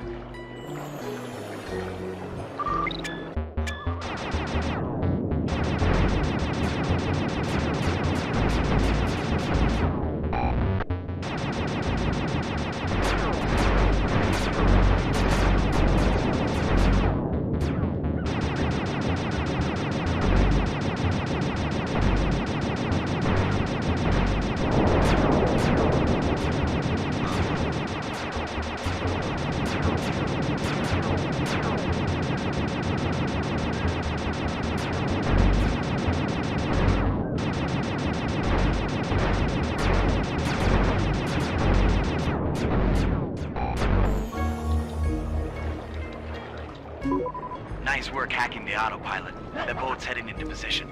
Nice work hacking the autopilot. The boat's heading into position.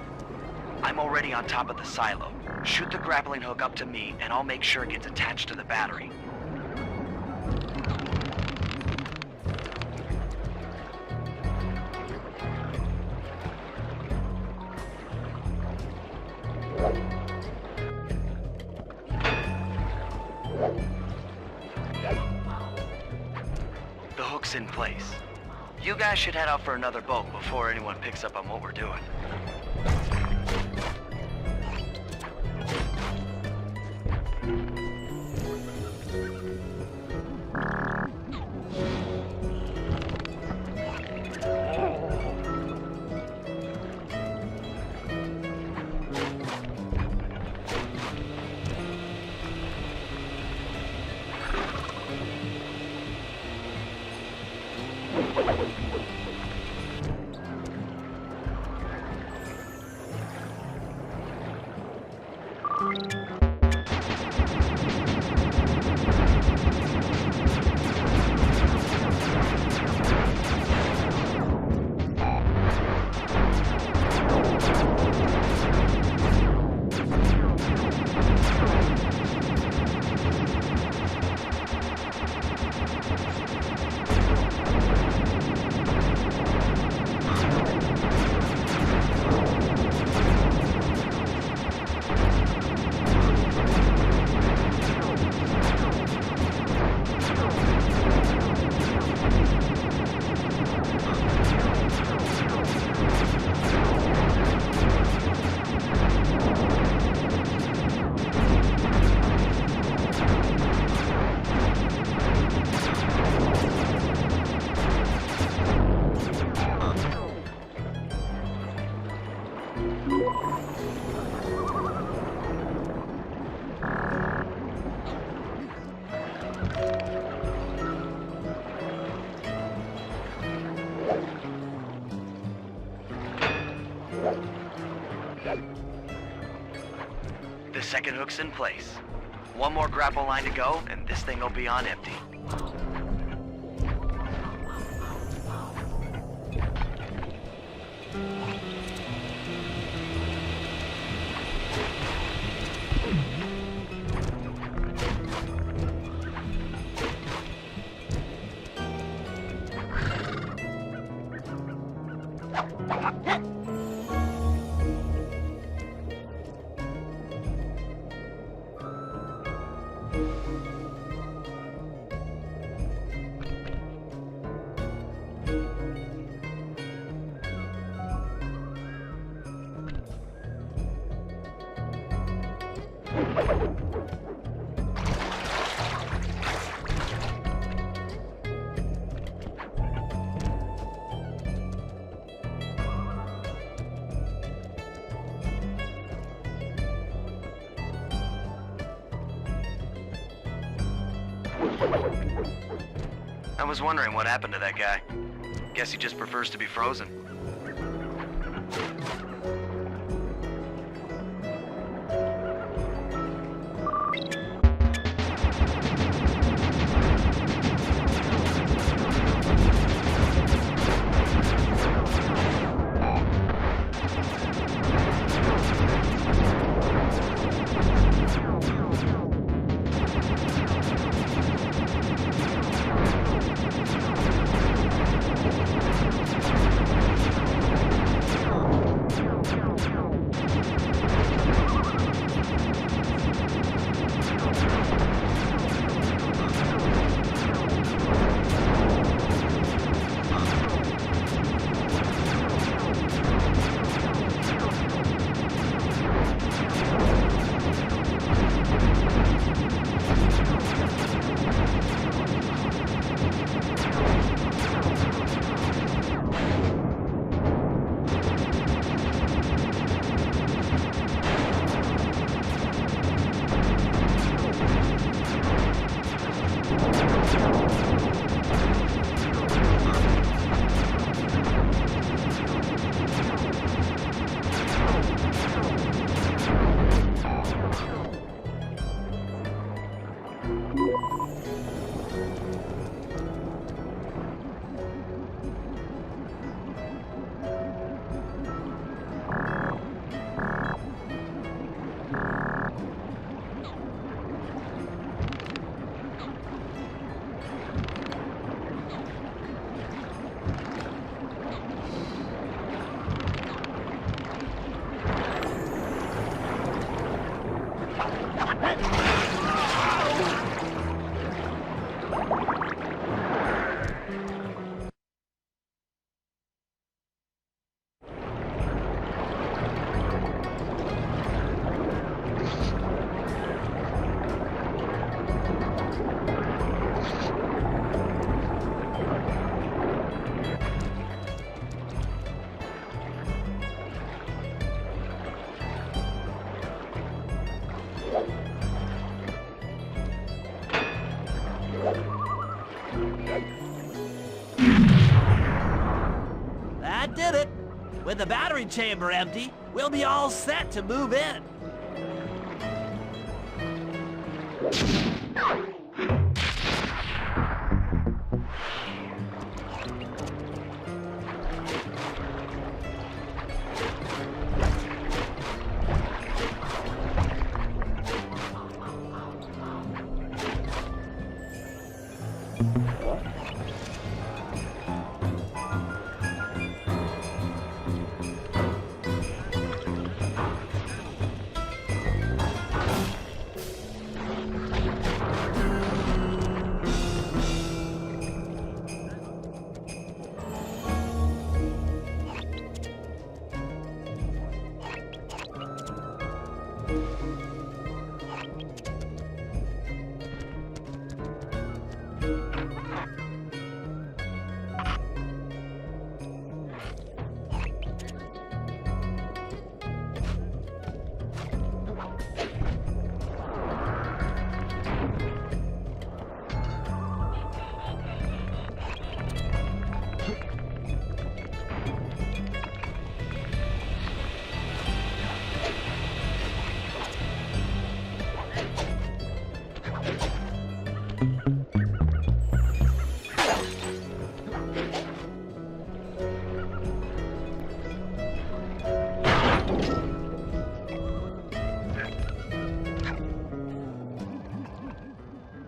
I'm already on top of the silo. Shoot the grappling hook up to me, and I'll make sure it gets attached to the battery. The hook's in place. You guys should head out for another boat before anyone picks up on what we're doing. The second hook's in place. One more grapple line to go, and this thing will be on empty. I was wondering what happened to that guy. Guess he just prefers to be frozen. That did it. With the battery chamber empty, we'll be all set to move in.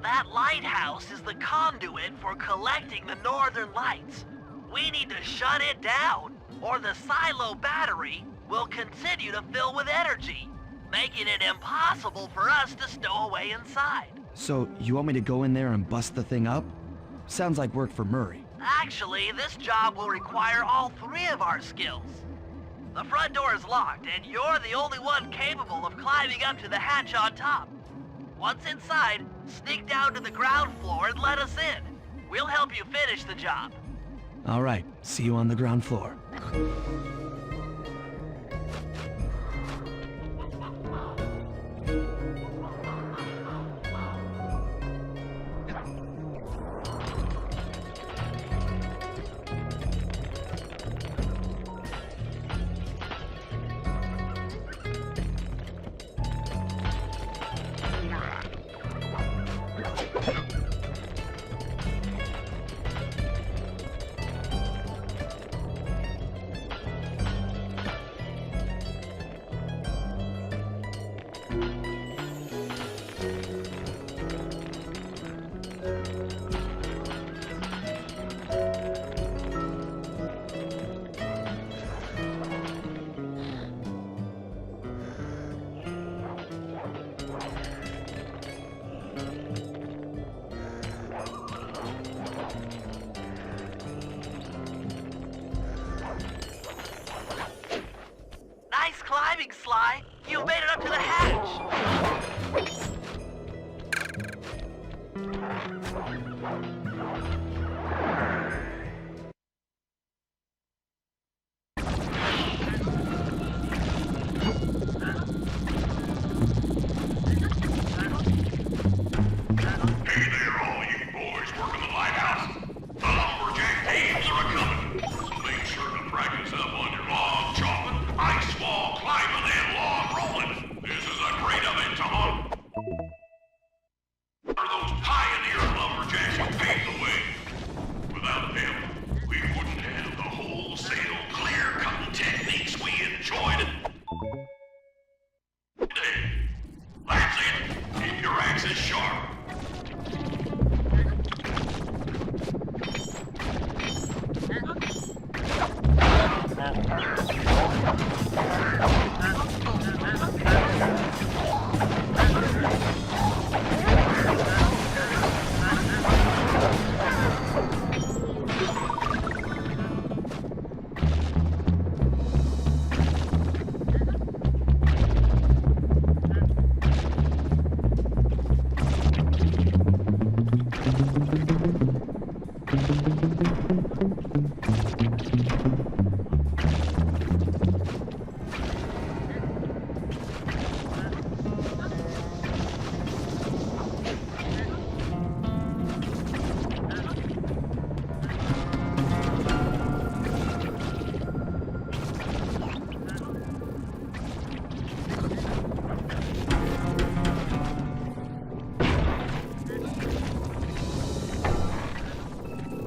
That lighthouse is the conduit for collecting the northern lights. We need to shut it down, or the silo battery will continue to fill with energy, making it impossible for us to stow away inside. So, you want me to go in there and bust the thing up? Sounds like work for Murray. Actually, this job will require all three of our skills. The front door is locked, and you're the only one capable of climbing up to the hatch on top. Once inside, sneak down to the ground floor and let us in. We'll help you finish the job. All right, see you on the ground floor.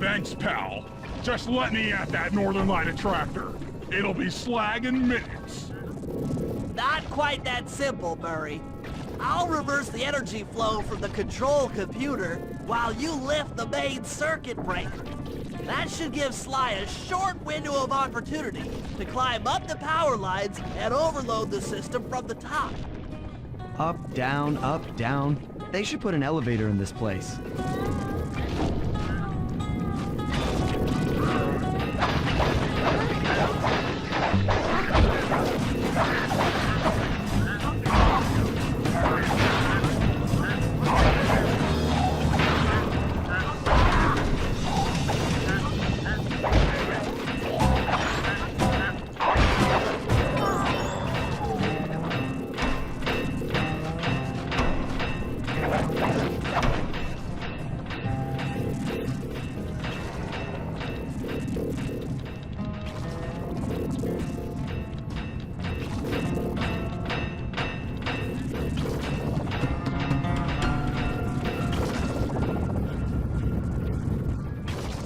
Thanks, pal. Just let me at that Northern Light attractor. It'll be slag in minutes. Not quite that simple, Murray. I'll reverse the energy flow from the control computer while you lift the main circuit breaker. That should give Sly a short window of opportunity to climb up the power lines and overload the system from the top. Up, down, up, down. They should put an elevator in this place.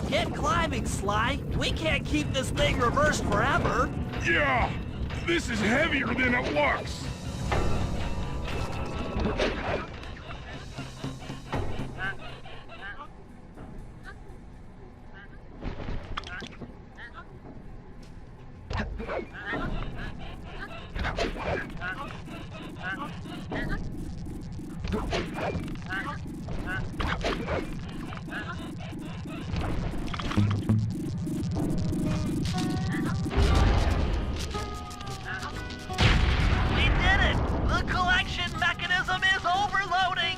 Get climbing, Sly. We can't keep this thing reversed forever. Yeah, this is heavier than it looks. We did it! The collection mechanism is overloading!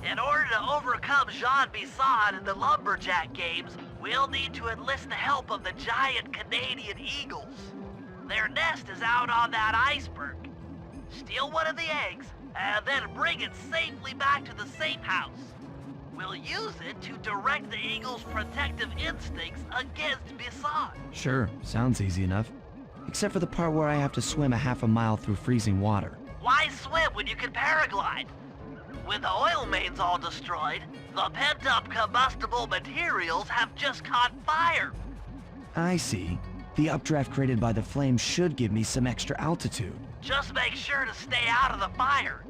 In order to overcome Jean Bisson in the Lumberjack games, we'll need to enlist the help of the giant Canadian eagles. Their nest is out on that iceberg. Steal one of the eggs, and then bring it safely back to the safe house. We'll use it to direct the eagle's protective instincts against Bisson. Sure, sounds easy enough. Except for the part where I have to swim a half a mile through freezing water. Why swim when you can paraglide? With the oil mains all destroyed, the pent-up combustible materials have just caught fire. I see. The updraft created by the flames should give me some extra altitude. Just make sure to stay out of the fire.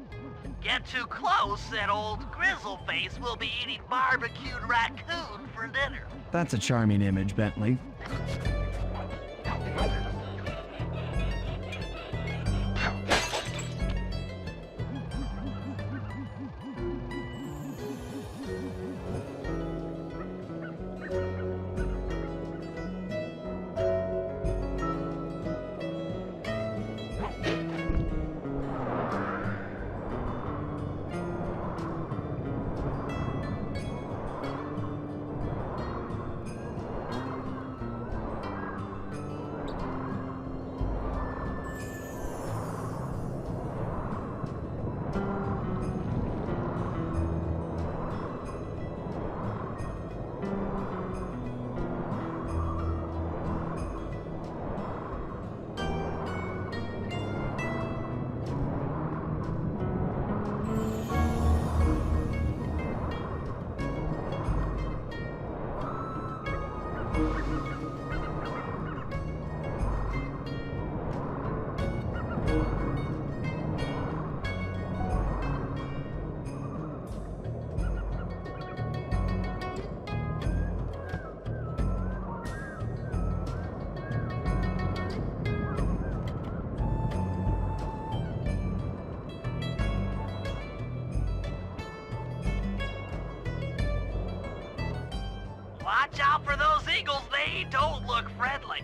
Get too close and old Grizzleface will be eating barbecued raccoon for dinner. That's a charming image, Bentley. Hey, don't look friendly.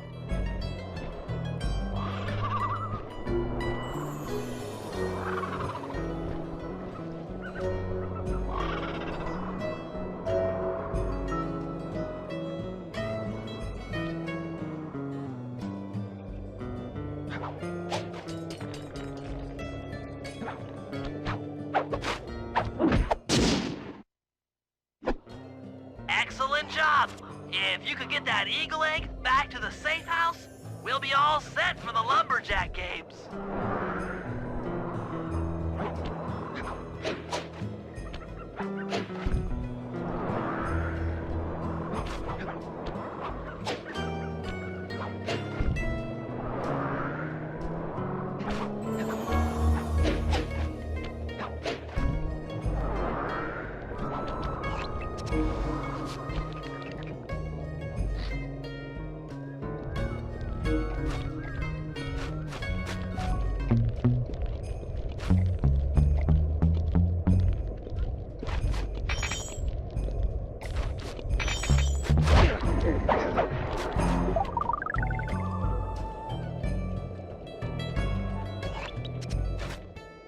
Excellent job. If you could get that eagle egg back to the safe house, we'll be all set for the lumberjack games.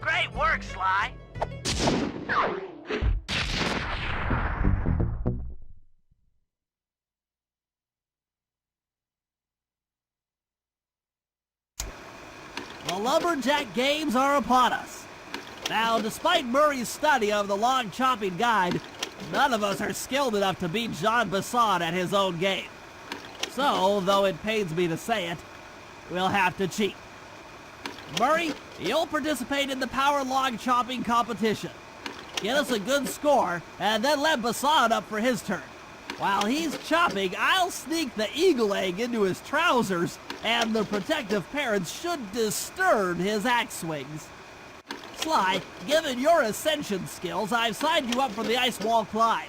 Great work, Sly. The lumberjack games are upon us. Now, despite Murray's study of the log chopping guide, none of us are skilled enough to beat Jean Bisson at his own game. So, though it pains me to say it, we'll have to cheat. Murray, you'll participate in the power log chopping competition. Get us a good score, and then let Bisson up for his turn. While he's chopping, I'll sneak the eagle egg into his trousers, and the protective parents should disturb his axe swings. Sly, given your ascension skills, I've signed you up for the ice wall climb.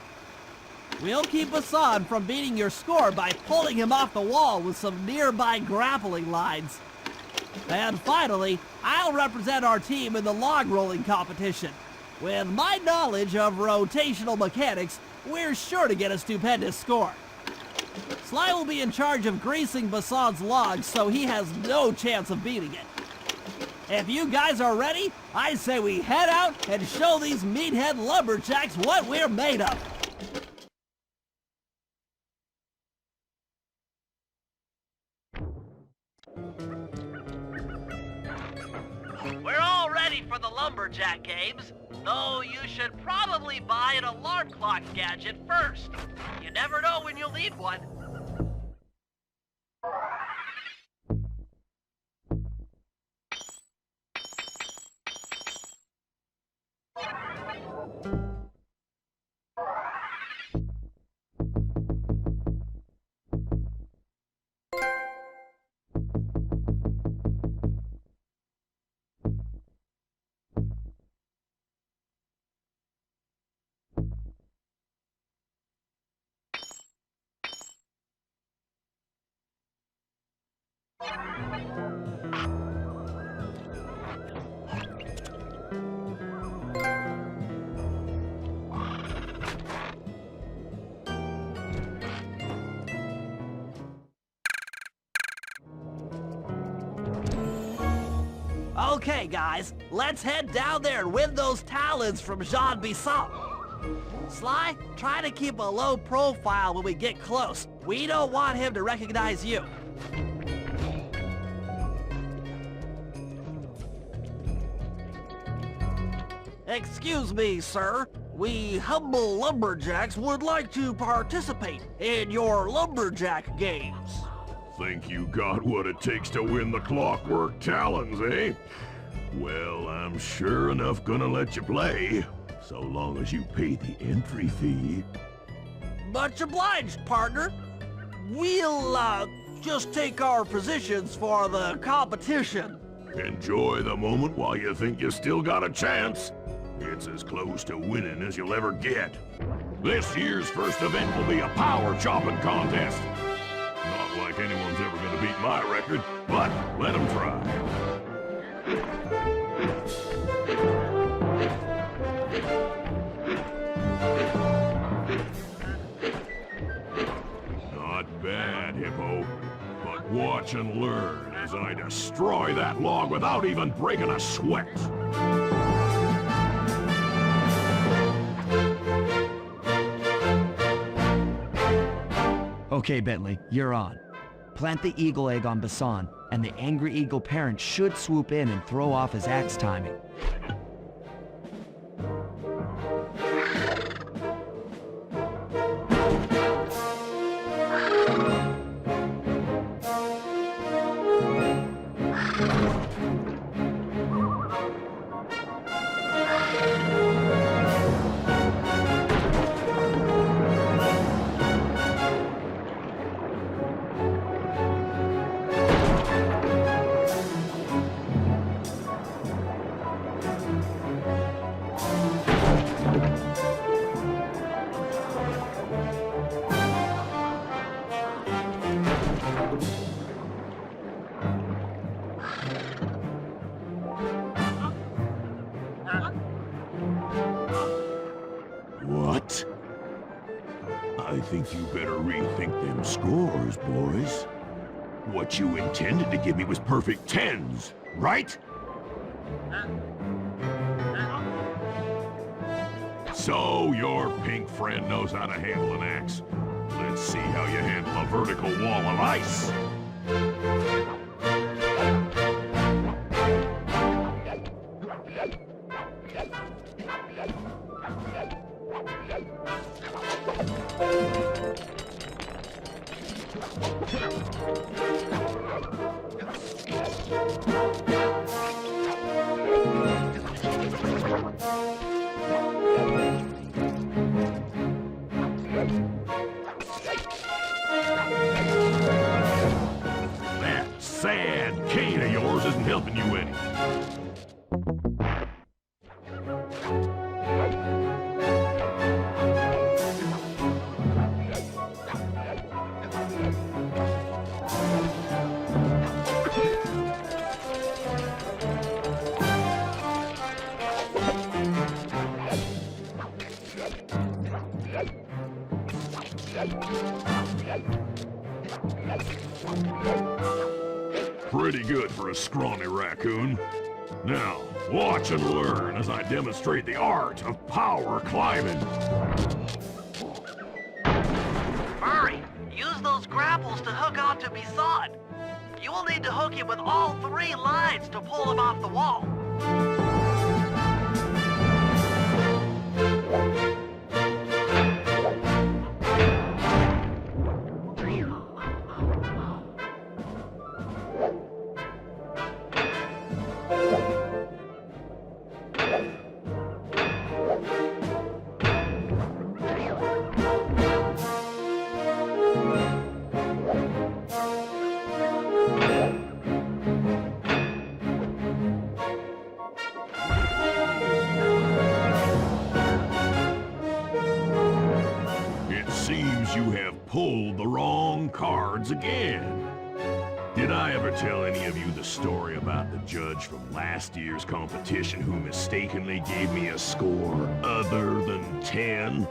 We'll keep Bisson from beating your score by pulling him off the wall with some nearby grappling lines. And finally, I'll represent our team in the log rolling competition. With my knowledge of rotational mechanics, we're sure to get a stupendous score. Sly will be in charge of greasing Bisson's logs, so he has no chance of beating it. If you guys are ready, I say we head out and show these meathead lumberjacks what we're made of. We're all ready for the lumberjack games, though you should probably buy an alarm clock gadget first. You never know when you'll need one. Okay, guys, let's head down there and win those talons from Jean Bisson. Sly, try to keep a low profile when we get close. We don't want him to recognize you. Excuse me, sir. We humble lumberjacks would like to participate in your lumberjack games. Think you got what it takes to win the clockwork talons, eh? Well, I'm sure enough gonna let you play, so long as you pay the entry fee. Much obliged, partner. We'll, just take our positions for the competition. Enjoy the moment while you think you still got a chance. It's as close to winning as you'll ever get. This year's first event will be a power chopping contest. Not like anyone's ever gonna beat my record, but let them try. Not bad, Watch and learn as I destroy that log without even breaking a sweat. Okay, Bentley, you're on. Plant the eagle egg on Basan, and the angry eagle parent should swoop in and throw off his axe timing. What? I think you better rethink them scores, boys. What you intended to give me was perfect tens, right? So your pink friend knows how to handle an axe. Let's see how you handle a vertical wall of ice. That sad cane of yours isn't helping you any. Pretty good for a scrawny raccoon. Now, watch and learn as I demonstrate the art of power climbing. Murray, use those grapples to hook onto Basan. You will need to hook him with all 3 lines to pull him off the wall. Seems you have pulled the wrong cards again. Did I ever tell any of you the story about the judge from last year's competition who mistakenly gave me a score other than 10?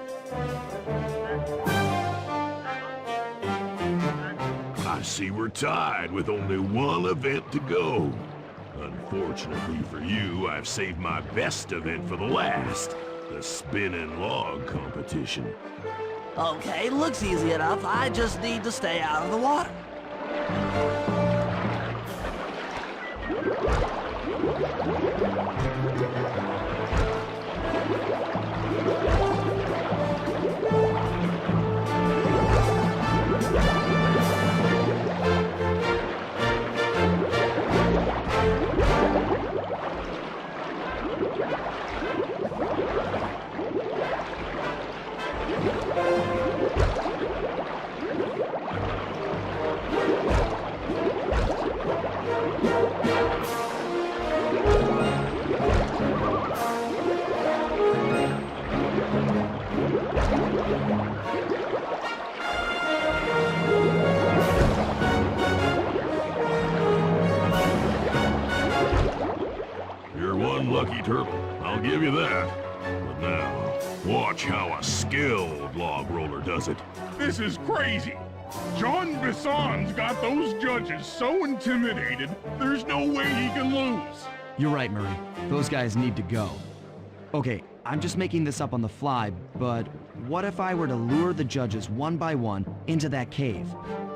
I see we're tied with only one event to go. Unfortunately for you, I've saved my best event for the last, the spinning log competition. Okay, looks easy enough. I just need to stay out of the water. Lucky turtle, I'll give you that. But now, watch how a skilled log roller does it. This is crazy. John Bisson's got those judges so intimidated, there's no way he can lose. You're right, Murray. Those guys need to go. Okay, I'm just making this up on the fly, but what if I were to lure the judges one by one into that cave?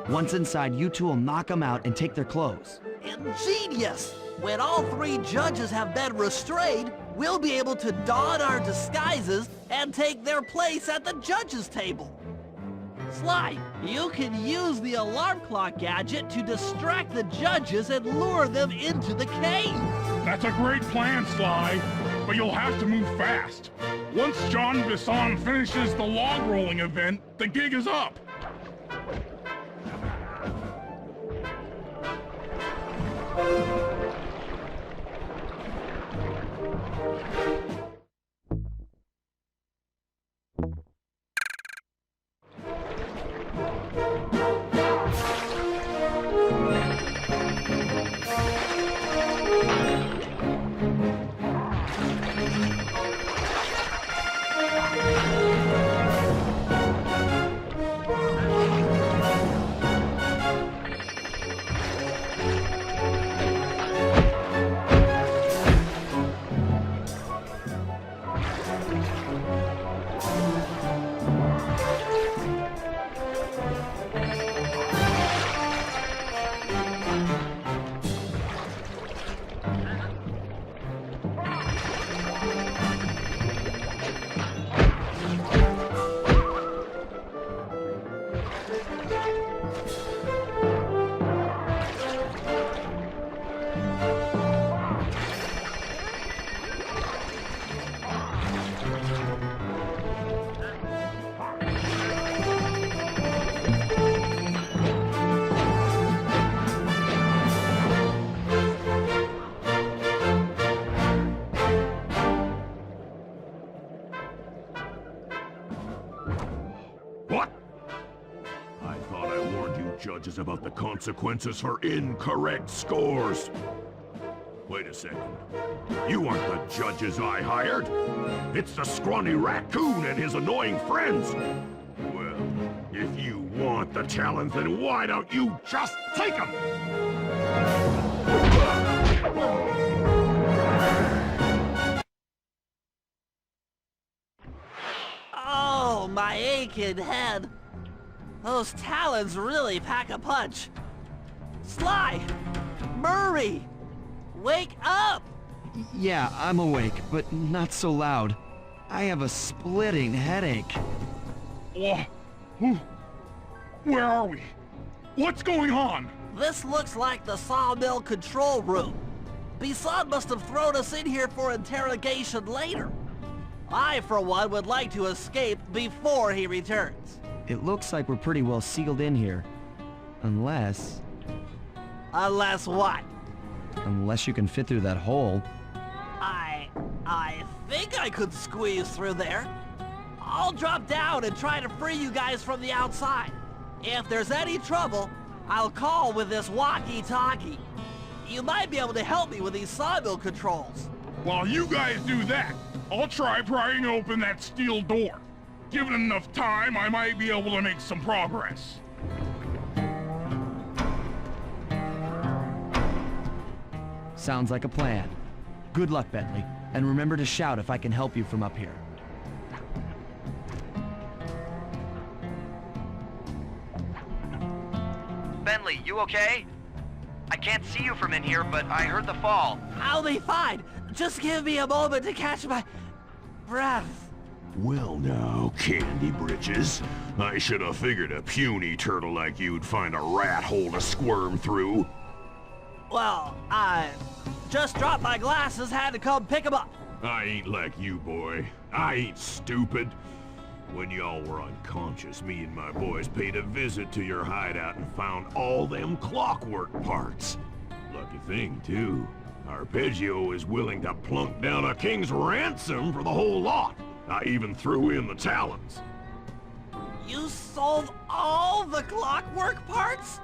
Once inside, you two will knock them out and take their clothes. Ingenious! When all 3 judges have been restrained, we'll be able to don our disguises and take their place at the judges' table. Sly, you can use the alarm clock gadget to distract the judges and lure them into the cave. That's a great plan, Sly, but you'll have to move fast. Once John Bisson finishes the log rolling event, the gig is up. What? I thought I warned you judges about the consequences for incorrect scores. Wait a second. You aren't the judges I hired. It's the scrawny raccoon and his annoying friends. Well, if you want the challenge, then why don't you just take them? Oh, my aching head. Those talons really pack a punch. Sly! Murray! Wake up! Yeah, I'm awake, but not so loud. I have a splitting headache. Where are we? What's going on? This looks like the sawmill control room. Bisson must have thrown us in here for interrogation later. I, for one, would like to escape before he returns. It looks like we're pretty well sealed in here. Unless... Unless what? Unless you can fit through that hole. I think I could squeeze through there. I'll drop down and try to free you guys from the outside. If there's any trouble, I'll call with this walkie-talkie. You might be able to help me with these sawmill controls. While you guys do that, I'll try prying open that steel door. Given enough time, I might be able to make some progress. Sounds like a plan. Good luck, Bentley. And remember to shout if I can help you from up here. Bentley, you okay? I can't see you from in here, but I heard the fall. I'll be fine. Just give me a moment to catch my breath. Well now, Candy Britches. I should have figured a puny turtle like you'd find a rat hole to squirm through. Well, I just dropped my glasses, had to come pick them up. I ain't like you, boy. I ain't stupid. When y'all were unconscious, me and my boys paid a visit to your hideout and found all them clockwork parts. Lucky thing, too. Arpeggio is willing to plunk down a king's ransom for the whole lot. I even threw in the talons. You sold all the clockwork parts?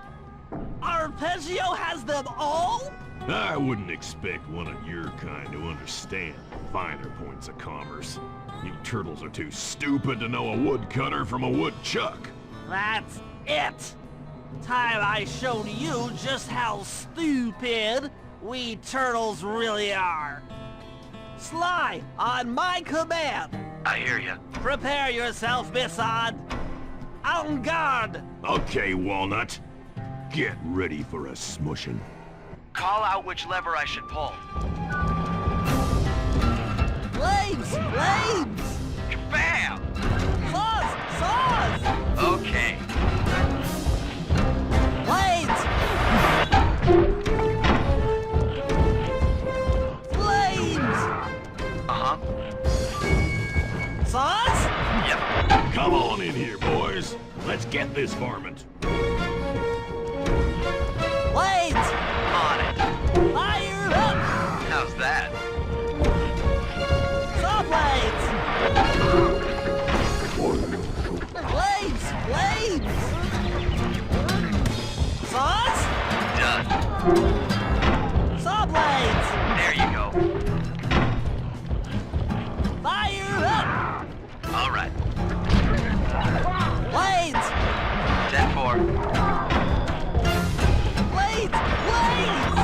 Arpeggio has them all? I wouldn't expect one of your kind to understand the finer points of commerce. You turtles are too stupid to know a woodcutter from a woodchuck. That's it. Time I showed you just how stupid we turtles really are. Sly, on my command. I hear ya. Prepare yourself, Bisson. En garde. Okay, Walnut. Get ready for a smushing. Call out which lever I should pull. Flames! Flames! Bam! Saws! Saws! Okay. Blades! Flames! Uh-huh. Saws? Yep. Come on in here, boys. Let's get this varmint. Blades! On it. Fire up! How's that? Saw blades! Blades! Blades! Saws? Done. Saw blades! There you go. Fire up! All right. Blades! 10-4. Blades! Blades!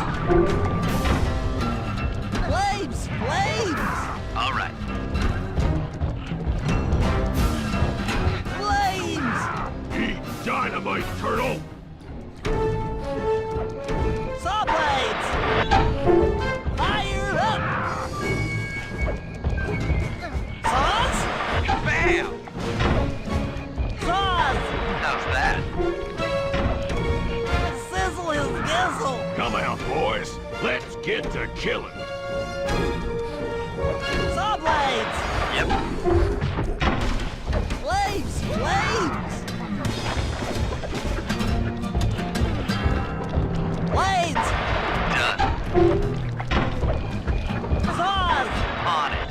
Blades! Blades! All right. Flames! Eat dynamite, turtle! Saw blades! Fire up! Saws? Bam! Saws! How's that? Sizzle his gizzle! Come out, boys. Let's get to killing. Saw blades! Yep. Flames! Flames! Blades! Done. Saws! On it.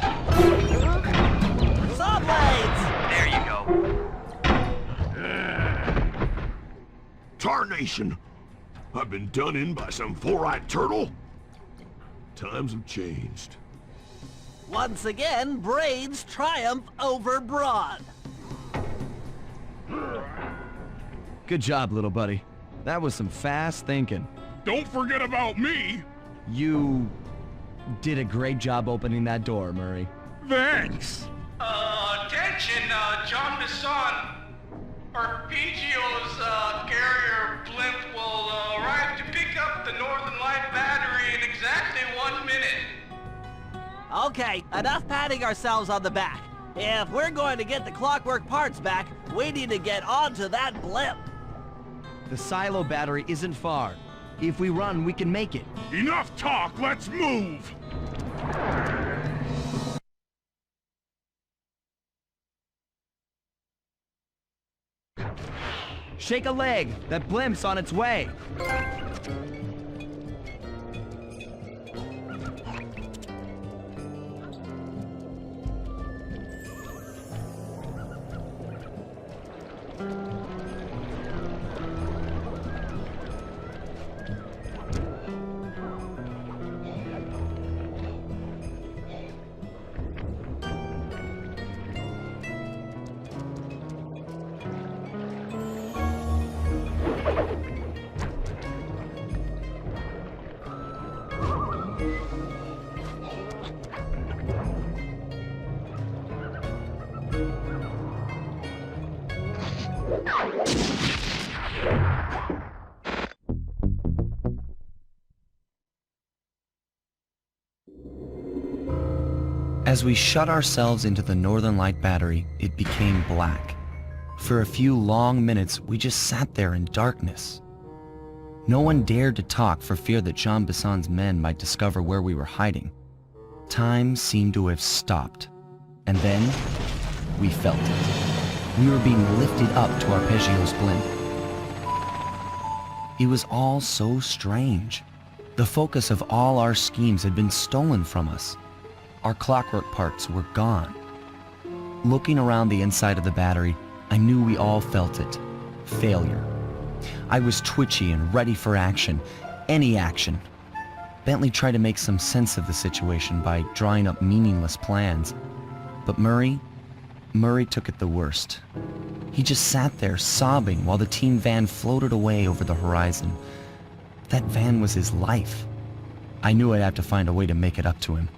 Saw blades! There you go. Tarnation! I've been done in by some four-eyed turtle? Times have changed. Once again, braids triumph over brawn. Good job, little buddy. That was some fast thinking. Don't forget about me. You did a great job opening that door, Murray. Thanks. Attention, John Bisson. Arpeggio's carrier blimp will arrive to pick up the Northern Light battery in exactly 1 minute. Okay, enough patting ourselves on the back. If we're going to get the clockwork parts back, we need to get onto that blimp. The silo battery isn't far. If we run, we can make it. Enough talk, let's move. Shake a leg. That blimp's on its way. As we shut ourselves into the Northern Light battery, it became black. For a few long minutes, we just sat there in darkness. No one dared to talk for fear that Jean Bisson's men might discover where we were hiding. Time seemed to have stopped. And then, we felt it. We were being lifted up to Arpeggio's blimp. It was all so strange. The focus of all our schemes had been stolen from us. Our clockwork parts were gone. Looking around the inside of the battery, I knew we all felt it. Failure. I was twitchy and ready for action. Any action. Bentley tried to make some sense of the situation by drawing up meaningless plans. But Murray, Murray took it the worst. He just sat there sobbing while the team van floated away over the horizon. That van was his life. I knew I'd have to find a way to make it up to him.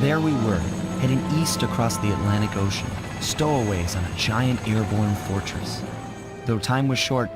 There we were, heading east across the Atlantic Ocean, stowaways on a giant airborne fortress. Though time was short,